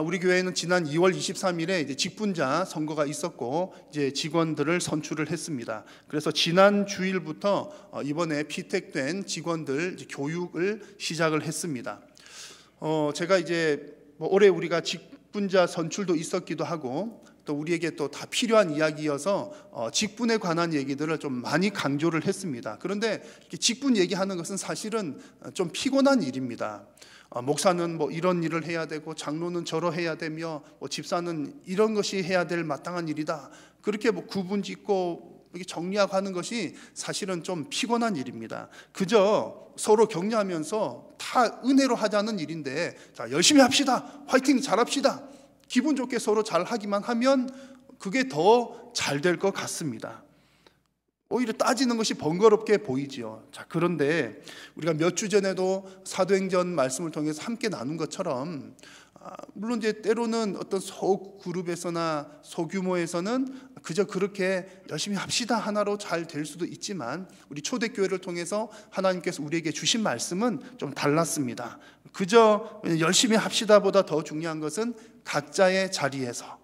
우리 교회는 지난 2월 23일에 이제 직분자 선거가 있었고 이제 직원들을 선출을 했습니다. 그래서 지난 주일부터 이번에 피택된 직원들 교육을 시작을 했습니다. 제가 이제 올해 우리가 직분자 선출도 있었기도 하고 또 우리에게 또 다 필요한 이야기여서 직분에 관한 얘기들을 좀 많이 강조를 했습니다. 그런데 직분 얘기하는 것은 사실은 좀 피곤한 일입니다. 목사는 뭐 이런 일을 해야 되고 장로는 저러해야 되며 집사는 이런 것이 해야 될 마땅한 일이다. 그렇게 구분 짓고 정리하고 하는 것이 사실은 좀 피곤한 일입니다. 그저 서로 격려하면서 다 은혜로 하자는 일인데, 자, 열심히 합시다, 화이팅 잘합시다, 기분 좋게 서로 잘하기만 하면 그게 더 잘 될 것 같습니다. 오히려 따지는 것이 번거롭게 보이지요. 자, 그런데 우리가 몇 주 전에도 사도행전 말씀을 통해서 함께 나눈 것처럼 물론 이제 때로는 어떤 소그룹에서나 소규모에서는 그저 그렇게 열심히 합시다 하나로 잘 될 수도 있지만 우리 초대교회를 통해서 하나님께서 우리에게 주신 말씀은 좀 달랐습니다. 그저 열심히 합시다보다 더 중요한 것은 각자의 자리에서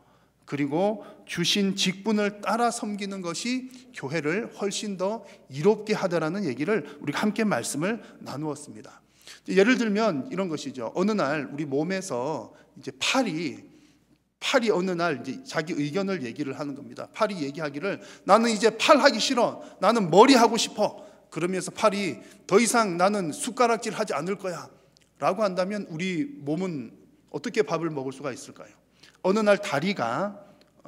그리고 주신 직분을 따라 섬기는 것이 교회를 훨씬 더 이롭게 하더라는 얘기를 우리가 함께 말씀을 나누었습니다. 예를 들면 이런 것이죠. 어느 날 우리 몸에서 이제 팔이 어느 날 이제 자기 의견을 얘기를 하는 겁니다. 팔이 얘기하기를 나는 이제 팔 하기 싫어, 나는 머리 하고 싶어. 그러면서 팔이 더 이상 나는 숟가락질 하지 않을 거야 라고 한다면 우리 몸은 어떻게 밥을 먹을 수가 있을까요? 어느 날 다리가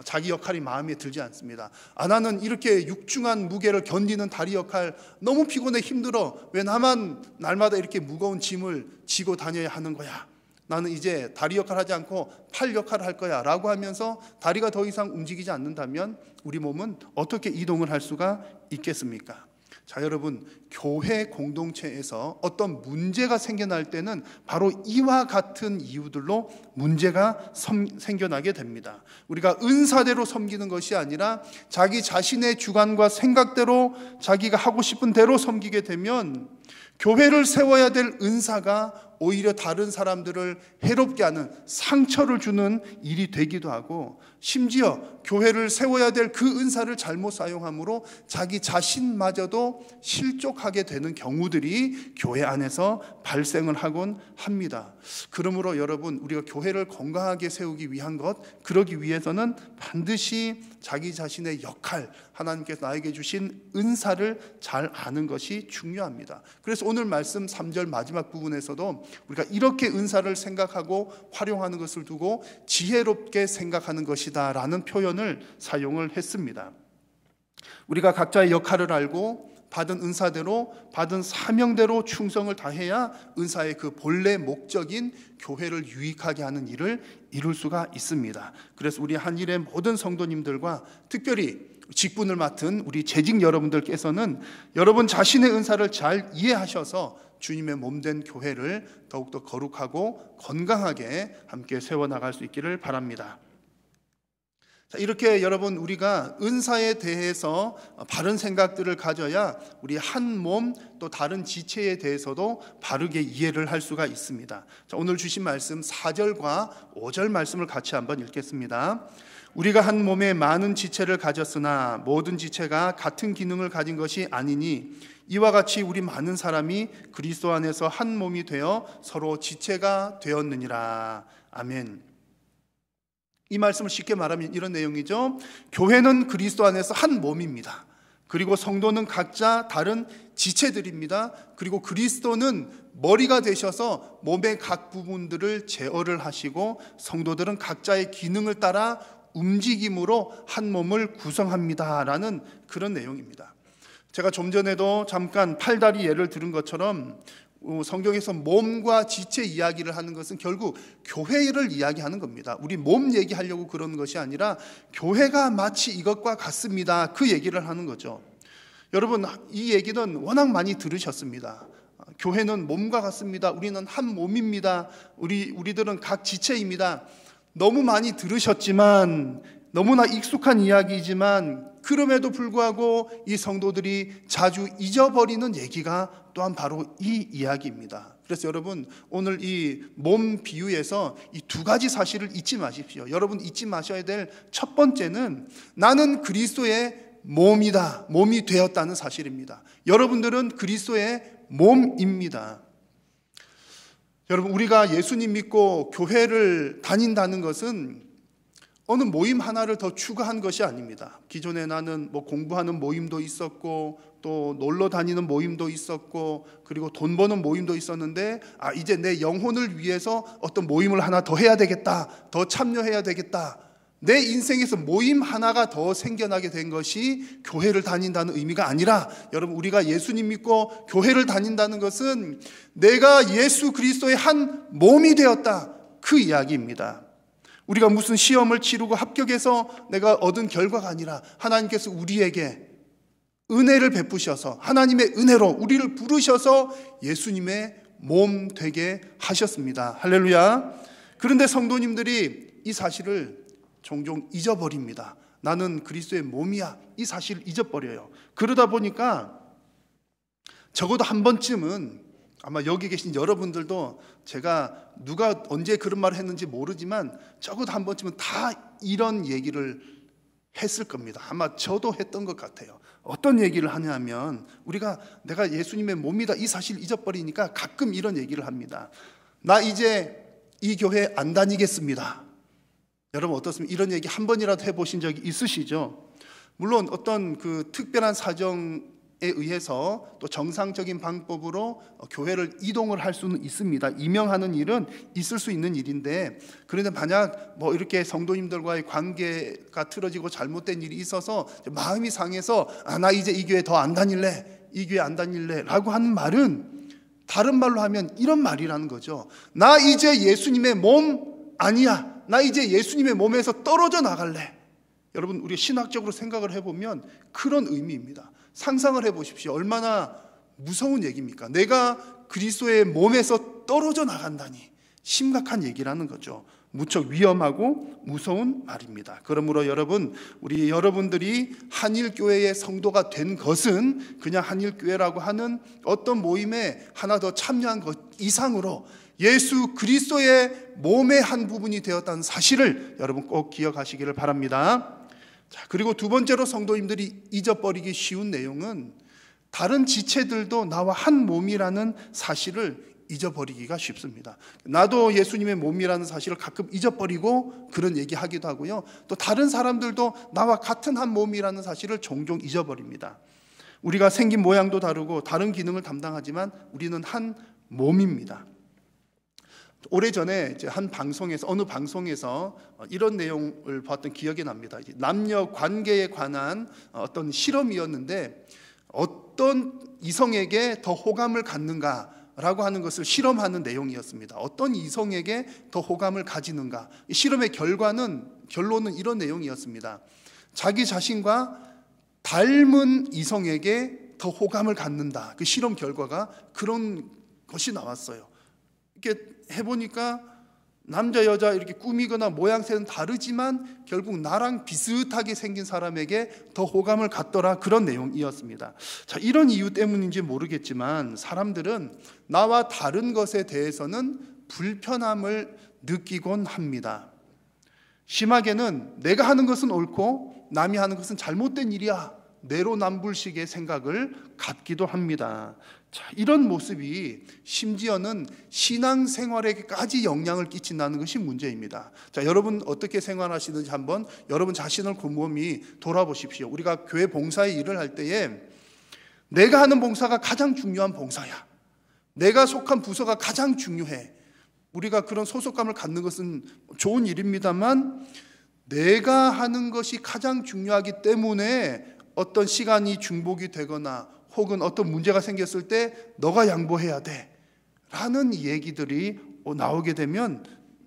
자기 역할이 마음에 들지 않습니다. 나는 이렇게 육중한 무게를 견디는 다리 역할 너무 피곤해 힘들어. 왜 나만 날마다 이렇게 무거운 짐을 지고 다녀야 하는 거야. 나는 이제 다리 역할 하지 않고 팔 역할을 할 거야 라고 하면서 다리가 더 이상 움직이지 않는다면 우리 몸은 어떻게 이동을 할 수가 있겠습니까? 자, 여러분, 교회 공동체에서 어떤 문제가 생겨날 때는 바로 이와 같은 이유들로 문제가 생겨나게 됩니다. 우리가 은사대로 섬기는 것이 아니라 자기 자신의 주관과 생각대로 자기가 하고 싶은 대로 섬기게 되면 교회를 세워야 될 은사가 오히려 다른 사람들을 해롭게 하는, 상처를 주는 일이 되기도 하고, 심지어 교회를 세워야 될 그 은사를 잘못 사용함으로 자기 자신마저도 실족하게 되는 경우들이 교회 안에서 발생을 하곤 합니다. 그러므로 여러분, 우리가 교회를 건강하게 세우기 위한 것, 그러기 위해서는 반드시 자기 자신의 역할, 하나님께서 나에게 주신 은사를 잘 아는 것이 중요합니다. 그래서 오늘 말씀 3절 마지막 부분에서도 우리가 이렇게 은사를 생각하고 활용하는 것을 두고 지혜롭게 생각하는 것이다 라는 표현을 사용을 했습니다. 우리가 각자의 역할을 알고 받은 은사대로, 받은 사명대로 충성을 다해야 은사의 그 본래 목적인 교회를 유익하게 하는 일을 이룰 수가 있습니다. 그래서 우리 한일의 모든 성도님들과 특별히 직분을 맡은 우리 재직 여러분들께서는 여러분 자신의 은사를 잘 이해하셔서 주님의 몸된 교회를 더욱더 거룩하고 건강하게 함께 세워나갈 수 있기를 바랍니다. 자, 이렇게 여러분, 우리가 은사에 대해서 바른 생각들을 가져야 우리 한 몸 또 다른 지체에 대해서도 바르게 이해를 할 수가 있습니다. 자, 오늘 주신 말씀 4절과 5절 말씀을 같이 한번 읽겠습니다. 우리가 한 몸에 많은 지체를 가졌으나 모든 지체가 같은 기능을 가진 것이 아니니 이와 같이 우리 많은 사람이 그리스도 안에서 한 몸이 되어 서로 지체가 되었느니라. 아멘. 이 말씀을 쉽게 말하면 이런 내용이죠. 교회는 그리스도 안에서 한 몸입니다. 그리고 성도는 각자 다른 지체들입니다. 그리고 그리스도는 머리가 되셔서 몸의 각 부분들을 제어를 하시고 성도들은 각자의 기능을 따라 움직임으로 한 몸을 구성합니다 라는 그런 내용입니다. 제가 좀 전에도 잠깐 팔다리 예를 들은 것처럼 성경에서 몸과 지체 이야기를 하는 것은 결국 교회를 이야기하는 겁니다. 우리 몸 얘기하려고 그러는 것이 아니라 교회가 마치 이것과 같습니다, 그 얘기를 하는 거죠. 여러분, 이 얘기는 워낙 많이 들으셨습니다. 교회는 몸과 같습니다. 우리는 한 몸입니다. 우리들은 각 지체입니다. 너무 많이 들으셨지만, 너무나 익숙한 이야기이지만 그럼에도 불구하고 이 성도들이 자주 잊어버리는 얘기가 또한 바로 이 이야기입니다. 그래서 여러분, 오늘 이 몸 비유에서 이 두 가지 사실을 잊지 마십시오. 여러분 잊지 마셔야 될 첫 번째는 나는 그리스도의 몸이다, 몸이 되었다는 사실입니다. 여러분들은 그리스도의 몸입니다. 여러분, 우리가 예수님 믿고 교회를 다닌다는 것은 어느 모임 하나를 더 추가한 것이 아닙니다. 기존에 나는 공부하는 모임도 있었고 또 놀러 다니는 모임도 있었고 그리고 돈 버는 모임도 있었는데 이제 내 영혼을 위해서 어떤 모임을 하나 더 해야 되겠다, 더 참여해야 되겠다. 내 인생에서 모임 하나가 더 생겨나게 된 것이 교회를 다닌다는 의미가 아니라, 여러분, 우리가 예수님 믿고 교회를 다닌다는 것은 내가 예수 그리스도의 한 몸이 되었다, 그 이야기입니다. 우리가 무슨 시험을 치르고 합격해서 내가 얻은 결과가 아니라 하나님께서 우리에게 은혜를 베푸셔서 하나님의 은혜로 우리를 부르셔서 예수님의 몸 되게 하셨습니다. 할렐루야. 그런데 성도님들이 이 사실을 종종 잊어버립니다. 나는 그리스도의 몸이야, 이 사실을 잊어버려요. 그러다 보니까 적어도 한 번쯤은, 아마 여기 계신 여러분들도 제가 누가 언제 그런 말을 했는지 모르지만 적어도 한 번쯤은 다 이런 얘기를 했을 겁니다. 아마 저도 했던 것 같아요. 어떤 얘기를 하냐면, 내가 예수님의 몸이다, 이 사실을 잊어버리니까 가끔 이런 얘기를 합니다. 나 이제 이 교회 안 다니겠습니다. 여러분 어떻습니까? 이런 얘기 한 번이라도 해보신 적이 있으시죠? 물론 어떤 그 특별한 사정 의해서 또 정상적인 방법으로 교회를 이동을 할 수는 있습니다. 임명하는 일은 있을 수 있는 일인데, 그런데 만약 뭐 이렇게 성도님들과의 관계가 틀어지고 잘못된 일이 있어서 마음이 상해서 나 이제 이 교회 더 안 다닐래, 이 교회 안 다닐래 라고 하는 말은 다른 말로 하면 이런 말이라는 거죠. 나 이제 예수님의 몸 아니야. 나 이제 예수님의 몸에서 떨어져 나갈래. 여러분, 우리가 신학적으로 생각을 해보면 그런 의미입니다. 상상을 해보십시오. 얼마나 무서운 얘기입니까? 내가 그리스도의 몸에서 떨어져 나간다니 심각한 얘기라는 거죠. 무척 위험하고 무서운 말입니다. 그러므로 여러분, 우리 여러분들이 한일교회의 성도가 된 것은 그냥 한일교회라고 하는 어떤 모임에 하나 더 참여한 것 이상으로 예수 그리스도의 몸의 한 부분이 되었다는 사실을 여러분 꼭 기억하시기를 바랍니다. 자, 그리고 두 번째로 성도님들이 잊어버리기 쉬운 내용은 다른 지체들도 나와 한 몸이라는 사실을 잊어버리기가 쉽습니다. 나도 예수님의 몸이라는 사실을 가끔 잊어버리고 그런 얘기하기도 하고요. 또 다른 사람들도 나와 같은 한 몸이라는 사실을 종종 잊어버립니다. 우리가 생긴 모양도 다르고 다른 기능을 담당하지만 우리는 한 몸입니다. 오래전에 이제 한 방송에서, 어느 방송에서 이런 내용을 봤던 기억이 납니다. 남녀 관계에 관한 어떤 실험이었는데, 어떤 이성에게 더 호감을 갖는가라고 하는 것을 실험하는 내용이었습니다. 어떤 이성에게 더 호감을 가지는가. 이 실험의 결론은 이런 내용이었습니다. 자기 자신과 닮은 이성에게 더 호감을 갖는다. 그 실험 결과가 그런 것이 나왔어요. 이렇게 해보니까 남자 여자 이렇게 꾸미거나 모양새는 다르지만 결국 나랑 비슷하게 생긴 사람에게 더 호감을 갖더라, 그런 내용이었습니다. 자, 이런 이유 때문인지 모르겠지만 사람들은 나와 다른 것에 대해서는 불편함을 느끼곤 합니다. 심하게는 내가 하는 것은 옳고 남이 하는 것은 잘못된 일이야, 내로남불식의 생각을 갖기도 합니다. 자, 이런 모습이 심지어는 신앙생활에까지 영향을 끼친다는 것이 문제입니다. 자, 여러분 어떻게 생활하시는지 한번 여러분 자신을 곰곰이 돌아보십시오. 우리가 교회 봉사의 일을 할 때에 내가 하는 봉사가 가장 중요한 봉사야, 내가 속한 부서가 가장 중요해, 우리가 그런 소속감을 갖는 것은 좋은 일입니다만, 내가 하는 것이 가장 중요하기 때문에 어떤 시간이 중복이 되거나 혹은 어떤 문제가 생겼을 때 너가 양보해야 돼 라는 얘기들이 나오게 되면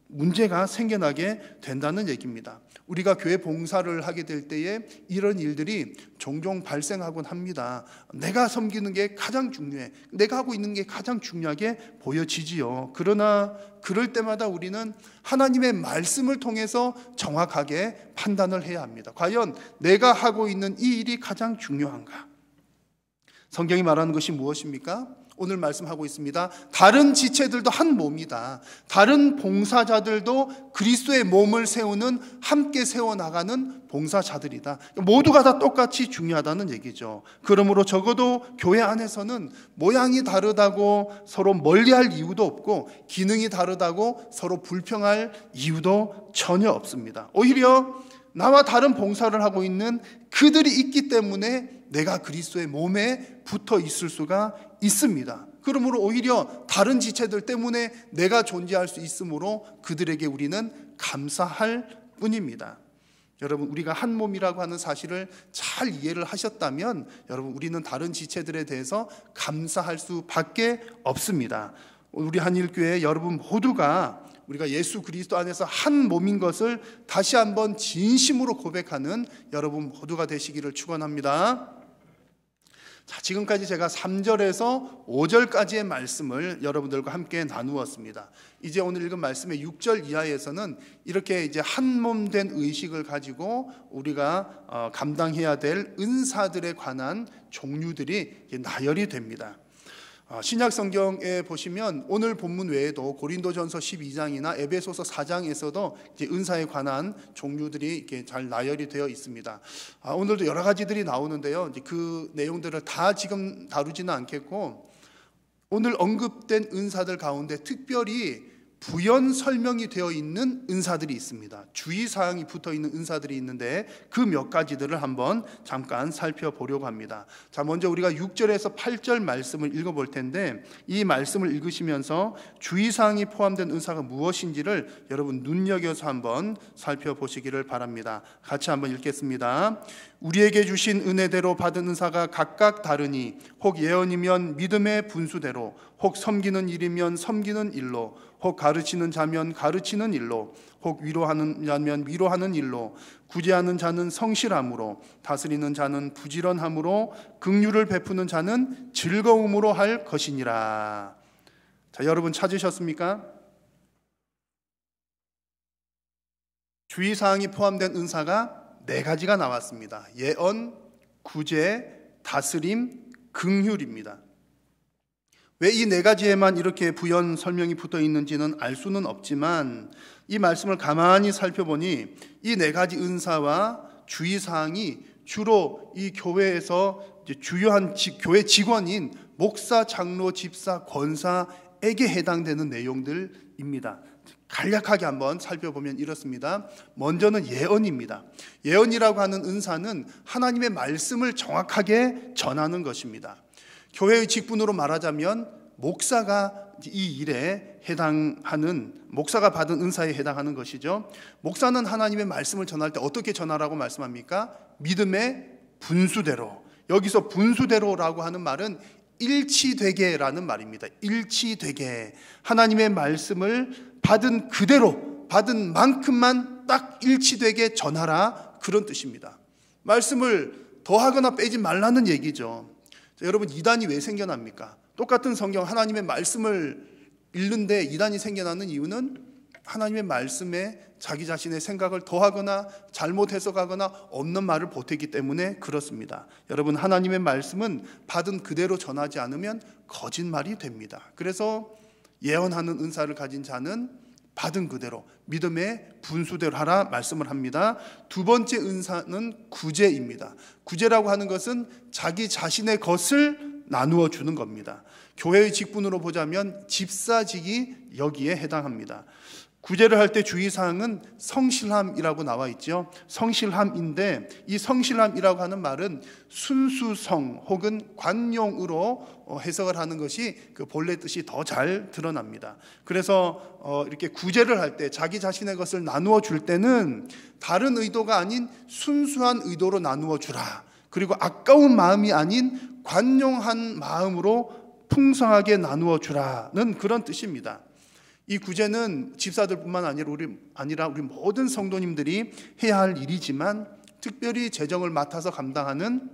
문제가 생겨나게 된다는 얘기입니다. 우리가 교회 봉사를 하게 될 때에 이런 일들이 종종 발생하곤 합니다. 내가 섬기는 게 가장 중요해, 내가 하고 있는 게 가장 중요하게 보여지지요. 그러나 그럴 때마다 우리는 하나님의 말씀을 통해서 정확하게 판단을 해야 합니다. 과연 내가 하고 있는 이 일이 가장 중요한가? 성경이 말하는 것이 무엇입니까? 오늘 말씀하고 있습니다. 다른 지체들도 한 몸이다. 다른 봉사자들도 그리스도의 몸을 세우는, 함께 세워나가는 봉사자들이다. 모두가 다 똑같이 중요하다는 얘기죠. 그러므로 적어도 교회 안에서는 모양이 다르다고 서로 멀리할 이유도 없고, 기능이 다르다고 서로 불평할 이유도 전혀 없습니다. 오히려 나와 다른 봉사를 하고 있는 그들이 있기 때문에 내가 그리스도의 몸에 붙어 있을 수가 있습니다. 그러므로 오히려 다른 지체들 때문에 내가 존재할 수 있으므로 그들에게 우리는 감사할 뿐입니다. 여러분, 우리가 한 몸이라고 하는 사실을 잘 이해를 하셨다면 여러분, 우리는 다른 지체들에 대해서 감사할 수밖에 없습니다. 우리 한일교회 여러분 모두가 우리가 예수 그리스도 안에서 한 몸인 것을 다시 한번 진심으로 고백하는 여러분 모두가 되시기를 축원합니다. 자, 지금까지 제가 3절에서 5절까지의 말씀을 여러분들과 함께 나누었습니다. 이제 오늘 읽은 말씀의 6절 이하에서는 이렇게 이제 한 몸 된 의식을 가지고 우리가 감당해야 될 은사들에 관한 종류들이 나열이 됩니다. 신약 성경에 보시면 오늘 본문 외에도 고린도전서 12장이나 에베소서 4장에서도 이제 은사에 관한 종류들이 이렇게 잘 나열이 되어 있습니다. 오늘도 여러 가지들이 나오는데요. 이제 그 내용들을 다 지금 다루지는 않겠고, 오늘 언급된 은사들 가운데 특별히 부연 설명이 되어 있는 은사들이 있습니다. 주의사항이 붙어 있는 은사들이 있는데 그 몇 가지들을 한번 잠깐 살펴보려고 합니다. 자, 먼저 우리가 6절에서 8절 말씀을 읽어볼 텐데 이 말씀을 읽으시면서 주의사항이 포함된 은사가 무엇인지를 여러분 눈여겨서 한번 살펴보시기를 바랍니다. 같이 한번 읽겠습니다. 우리에게 주신 은혜대로 받은 은사가 각각 다르니 혹 예언이면 믿음의 분수대로, 혹 섬기는 일이면 섬기는 일로, 혹 가르치는 자면 가르치는 일로, 혹 위로하는 자면 위로하는 일로, 구제하는 자는 성실함으로, 다스리는 자는 부지런함으로, 긍휼을 베푸는 자는 즐거움으로 할 것이니라. 자, 여러분 찾으셨습니까? 주의사항이 포함된 은사가 4가지가 나왔습니다. 예언, 구제, 다스림, 긍휼입니다. 왜 이 4가지에만 이렇게 부연 설명이 붙어 있는지는 알 수는 없지만 이 말씀을 가만히 살펴보니 이 4가지 은사와 주의사항이 주로 이 교회에서 주요한 교회 직원인 목사, 장로, 집사, 권사에게 해당되는 내용들입니다. 간략하게 한번 살펴보면 이렇습니다. 먼저는 예언입니다. 예언이라고 하는 은사는 하나님의 말씀을 정확하게 전하는 것입니다. 교회의 직분으로 말하자면 목사가 이 일에 해당하는, 목사가 받은 은사에 해당하는 것이죠. 목사는 하나님의 말씀을 전할 때 어떻게 전하라고 말씀합니까? 믿음의 분수대로. 여기서 분수대로라고 하는 말은 일치되게라는 말입니다. 일치되게. 하나님의 말씀을 받은 그대로, 받은 만큼만 딱 일치되게 전하라, 그런 뜻입니다. 말씀을 더하거나 빼지 말라는 얘기죠. 자, 여러분, 이단이 왜 생겨납니까? 똑같은 성경 하나님의 말씀을 읽는데 이단이 생겨나는 이유는 하나님의 말씀에 자기 자신의 생각을 더하거나 잘못 해석하거나 없는 말을 보태기 때문에 그렇습니다. 여러분, 하나님의 말씀은 받은 그대로 전하지 않으면 거짓말이 됩니다. 그래서 예언하는 은사를 가진 자는 받은 그대로 믿음의 분수대로 하라 말씀을 합니다. 두 번째 은사는 구제입니다. 구제라고 하는 것은 자기 자신의 것을 나누어 주는 겁니다. 교회의 직분으로 보자면 집사직이 여기에 해당합니다. 구제를 할 때 주의사항은 성실함이라고 나와 있죠. 성실함인데 이 성실함이라고 하는 말은 순수성 혹은 관용으로 해석을 하는 것이 그 본래 뜻이 더 잘 드러납니다. 그래서 이렇게 구제를 할 때 자기 자신의 것을 나누어 줄 때는 다른 의도가 아닌 순수한 의도로 나누어 주라. 그리고 아까운 마음이 아닌 관용한 마음으로 풍성하게 나누어 주라는 그런 뜻입니다. 이 구제는 집사들뿐만 아니라 우리 모든 성도님들이 해야 할 일이지만 특별히 재정을 맡아서 감당하는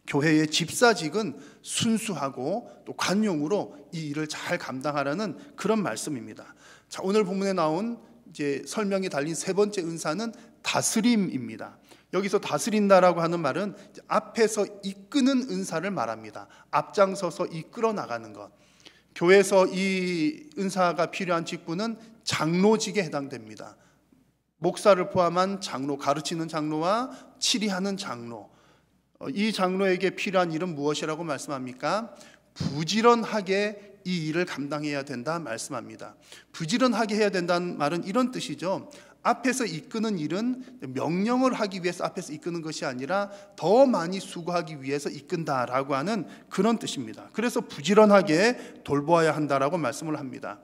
교회의 집사직은 순수하고 또 관용으로 이 일을 잘 감당하라는 그런 말씀입니다. 자, 오늘 본문에 나온 이제 설명이 달린 세 번째 은사는 다스림입니다. 여기서 다스린다라고 하는 말은 앞에서 이끄는 은사를 말합니다. 앞장서서 이끌어 나가는 것. 교회에서 이 은사가 필요한 직분은 장로직에 해당됩니다. 목사를 포함한 장로, 가르치는 장로와 치리하는 장로. 이 장로에게 필요한 일은 무엇이라고 말씀합니까? 부지런하게 이 일을 감당해야 된다 말씀합니다. 부지런하게 해야 된다는 말은 이런 뜻이죠. 앞에서 이끄는 일은 명령을 하기 위해서 앞에서 이끄는 것이 아니라 더 많이 수고하기 위해서 이끈다라고 하는 그런 뜻입니다. 그래서 부지런하게 돌보아야 한다라고 말씀을 합니다.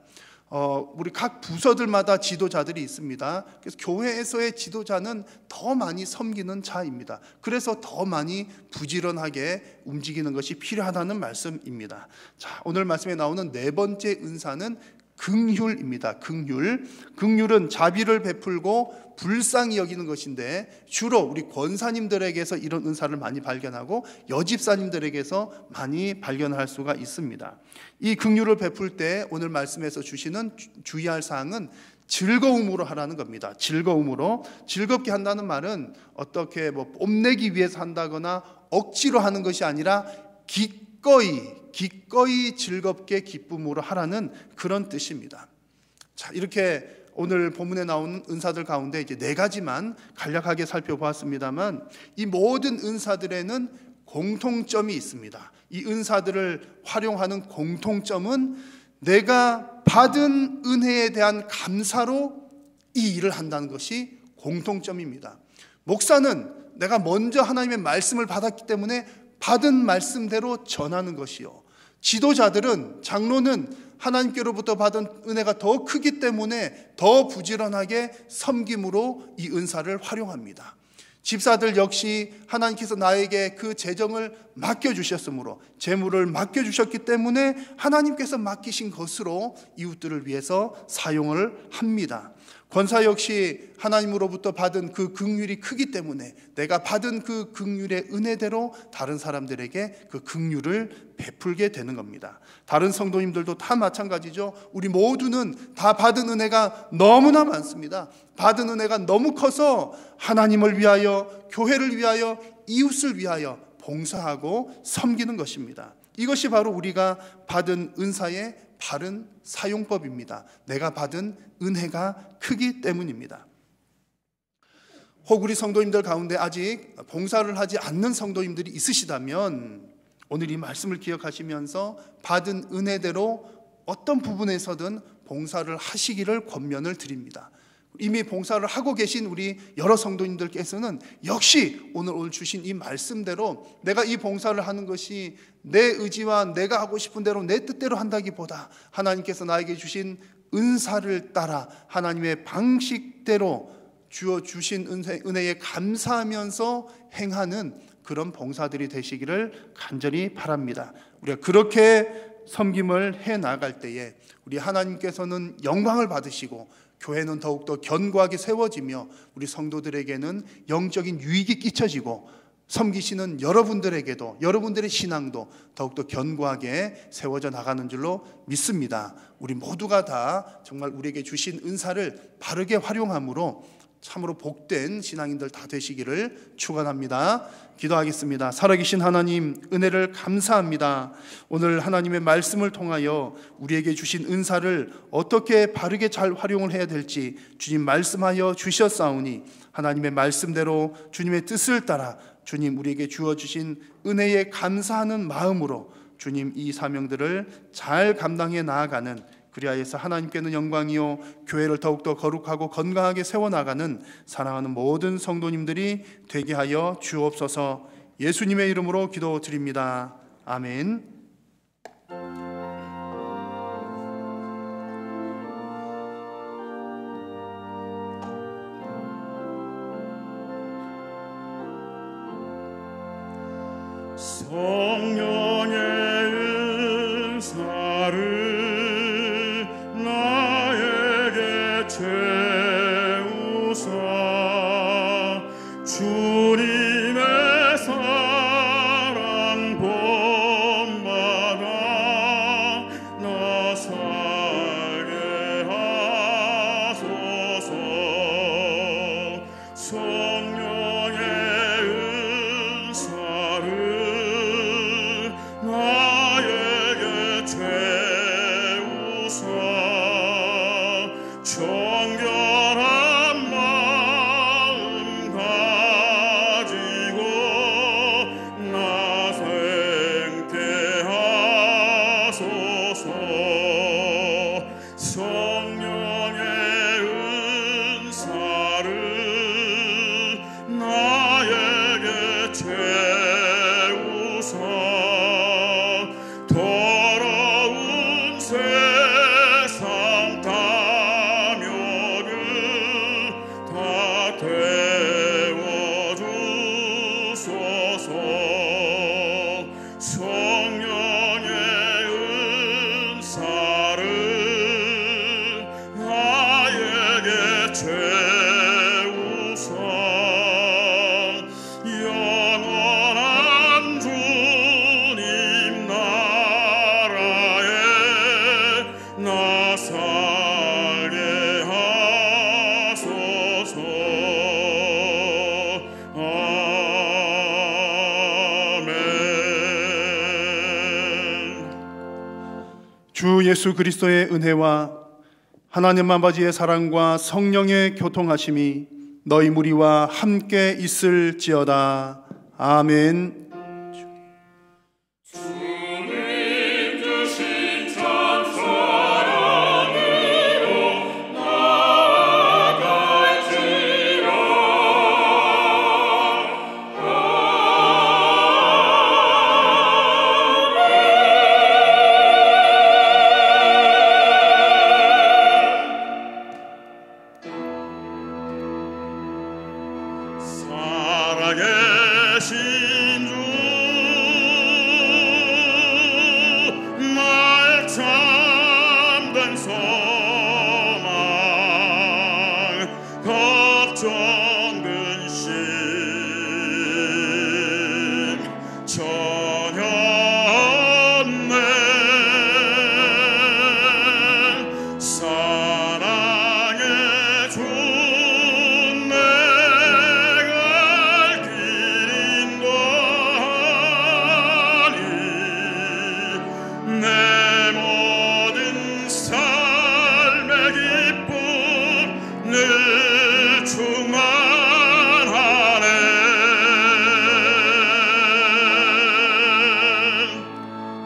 우리 각 부서들마다 지도자들이 있습니다. 그래서 교회에서의 지도자는 더 많이 섬기는 자입니다. 그래서 더 많이 부지런하게 움직이는 것이 필요하다는 말씀입니다. 자, 오늘 말씀에 나오는 네 번째 은사는 긍휼입니다. 긍휼은 자비를 베풀고 불쌍히 여기는 것인데 주로 우리 권사님들에게서 이런 은사를 많이 발견하고 여집사님들에게서 많이 발견할 수가 있습니다. 이 긍휼을 베풀 때 오늘 말씀에서 주시는 주의할 사항은 즐거움으로 하라는 겁니다. 즐거움으로. 즐겁게 한다는 말은 어떻게 뽐내기 위해서 한다거나 억지로 하는 것이 아니라 기꺼이 즐겁게 기쁨으로 하라는 그런 뜻입니다. 자, 이렇게 오늘 본문에 나오는 은사들 가운데 이제 4가지만 간략하게 살펴보았습니다만 이 모든 은사들에는 공통점이 있습니다. 이 은사들을 활용하는 공통점은 내가 받은 은혜에 대한 감사로 이 일을 한다는 것이 공통점입니다. 목사는 내가 먼저 하나님의 말씀을 받았기 때문에 받은 말씀대로 전하는 것이요, 지도자들은, 장로는 하나님께로부터 받은 은혜가 더 크기 때문에 더 부지런하게 섬김으로 이 은사를 활용합니다. 집사들 역시 하나님께서 나에게 그 재정을 맡겨주셨으므로, 재물을 맡겨주셨기 때문에 하나님께서 맡기신 것으로 이웃들을 위해서 사용을 합니다. 권사 역시 하나님으로부터 받은 그 긍휼이 크기 때문에 내가 받은 그 긍휼의 은혜대로 다른 사람들에게 그 긍휼을 베풀게 되는 겁니다. 다른 성도님들도 다 마찬가지죠. 우리 모두는 다 받은 은혜가 너무나 많습니다. 받은 은혜가 너무 커서 하나님을 위하여, 교회를 위하여, 이웃을 위하여 봉사하고 섬기는 것입니다. 이것이 바로 우리가 받은 은사의 바른 사용법입니다. 내가 받은 은혜가 크기 때문입니다. 혹 우리 성도님들 가운데 아직 봉사를 하지 않는 성도님들이 있으시다면 오늘 이 말씀을 기억하시면서 받은 은혜대로 어떤 부분에서든 봉사를 하시기를 권면을 드립니다. 이미 봉사를 하고 계신 우리 여러 성도님들께서는 역시 오늘 주신 이 말씀대로 내가 이 봉사를 하는 것이 내 의지와 내가 하고 싶은 대로 내 뜻대로 한다기보다 하나님께서 나에게 주신 은사를 따라 하나님의 방식대로 주어주신 은혜에 감사하면서 행하는 그런 봉사들이 되시기를 간절히 바랍니다. 우리가 그렇게 섬김을 해나갈 때에 우리 하나님께서는 영광을 받으시고 교회는 더욱더 견고하게 세워지며 우리 성도들에게는 영적인 유익이 끼쳐지고 섬기시는 여러분들에게도, 여러분들의 신앙도 더욱더 견고하게 세워져 나가는 줄로 믿습니다. 우리 모두가 다 정말 우리에게 주신 은사를 바르게 활용함으로 참으로 복된 신앙인들 다 되시기를 축원합니다. 기도하겠습니다. 살아계신 하나님, 은혜를 감사합니다. 오늘 하나님의 말씀을 통하여 우리에게 주신 은사를 어떻게 바르게 잘 활용을 해야 될지 주님 말씀하여 주셨사오니 하나님의 말씀대로 주님의 뜻을 따라 주님 우리에게 주어주신 은혜에 감사하는 마음으로 주님 이 사명들을 잘 감당해 나아가는, 그리하여서 하나님께는 영광이요 교회를 더욱더 거룩하고 건강하게 세워나가는 사랑하는 모든 성도님들이 되게 하여 주옵소서. 예수님의 이름으로 기도드립니다. 아멘. 성령의 은사를 나에게 채우사 주님의 사랑 본받아 나 살게 하소서. 성령의 은사를 나에게 채우사 정결한 마음 가지고 나 생게 하소서. 성령의 은사를 나에게 채우사 더러운 세상 탐욕을 다 태워주소서. 성령의 은사를 나에게 채우사 영원한 주님 나라에 나 살게 하소서. 아멘. 주 예수 그리스도의 은혜와 하나님 아버지의 사랑과 성령의 교통하심이 너희 무리와 함께 있을지어다. 아멘. 주님 주신 천사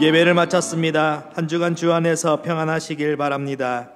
예배를 마쳤습니다. 한 주간 주 안에서 평안하시길 바랍니다.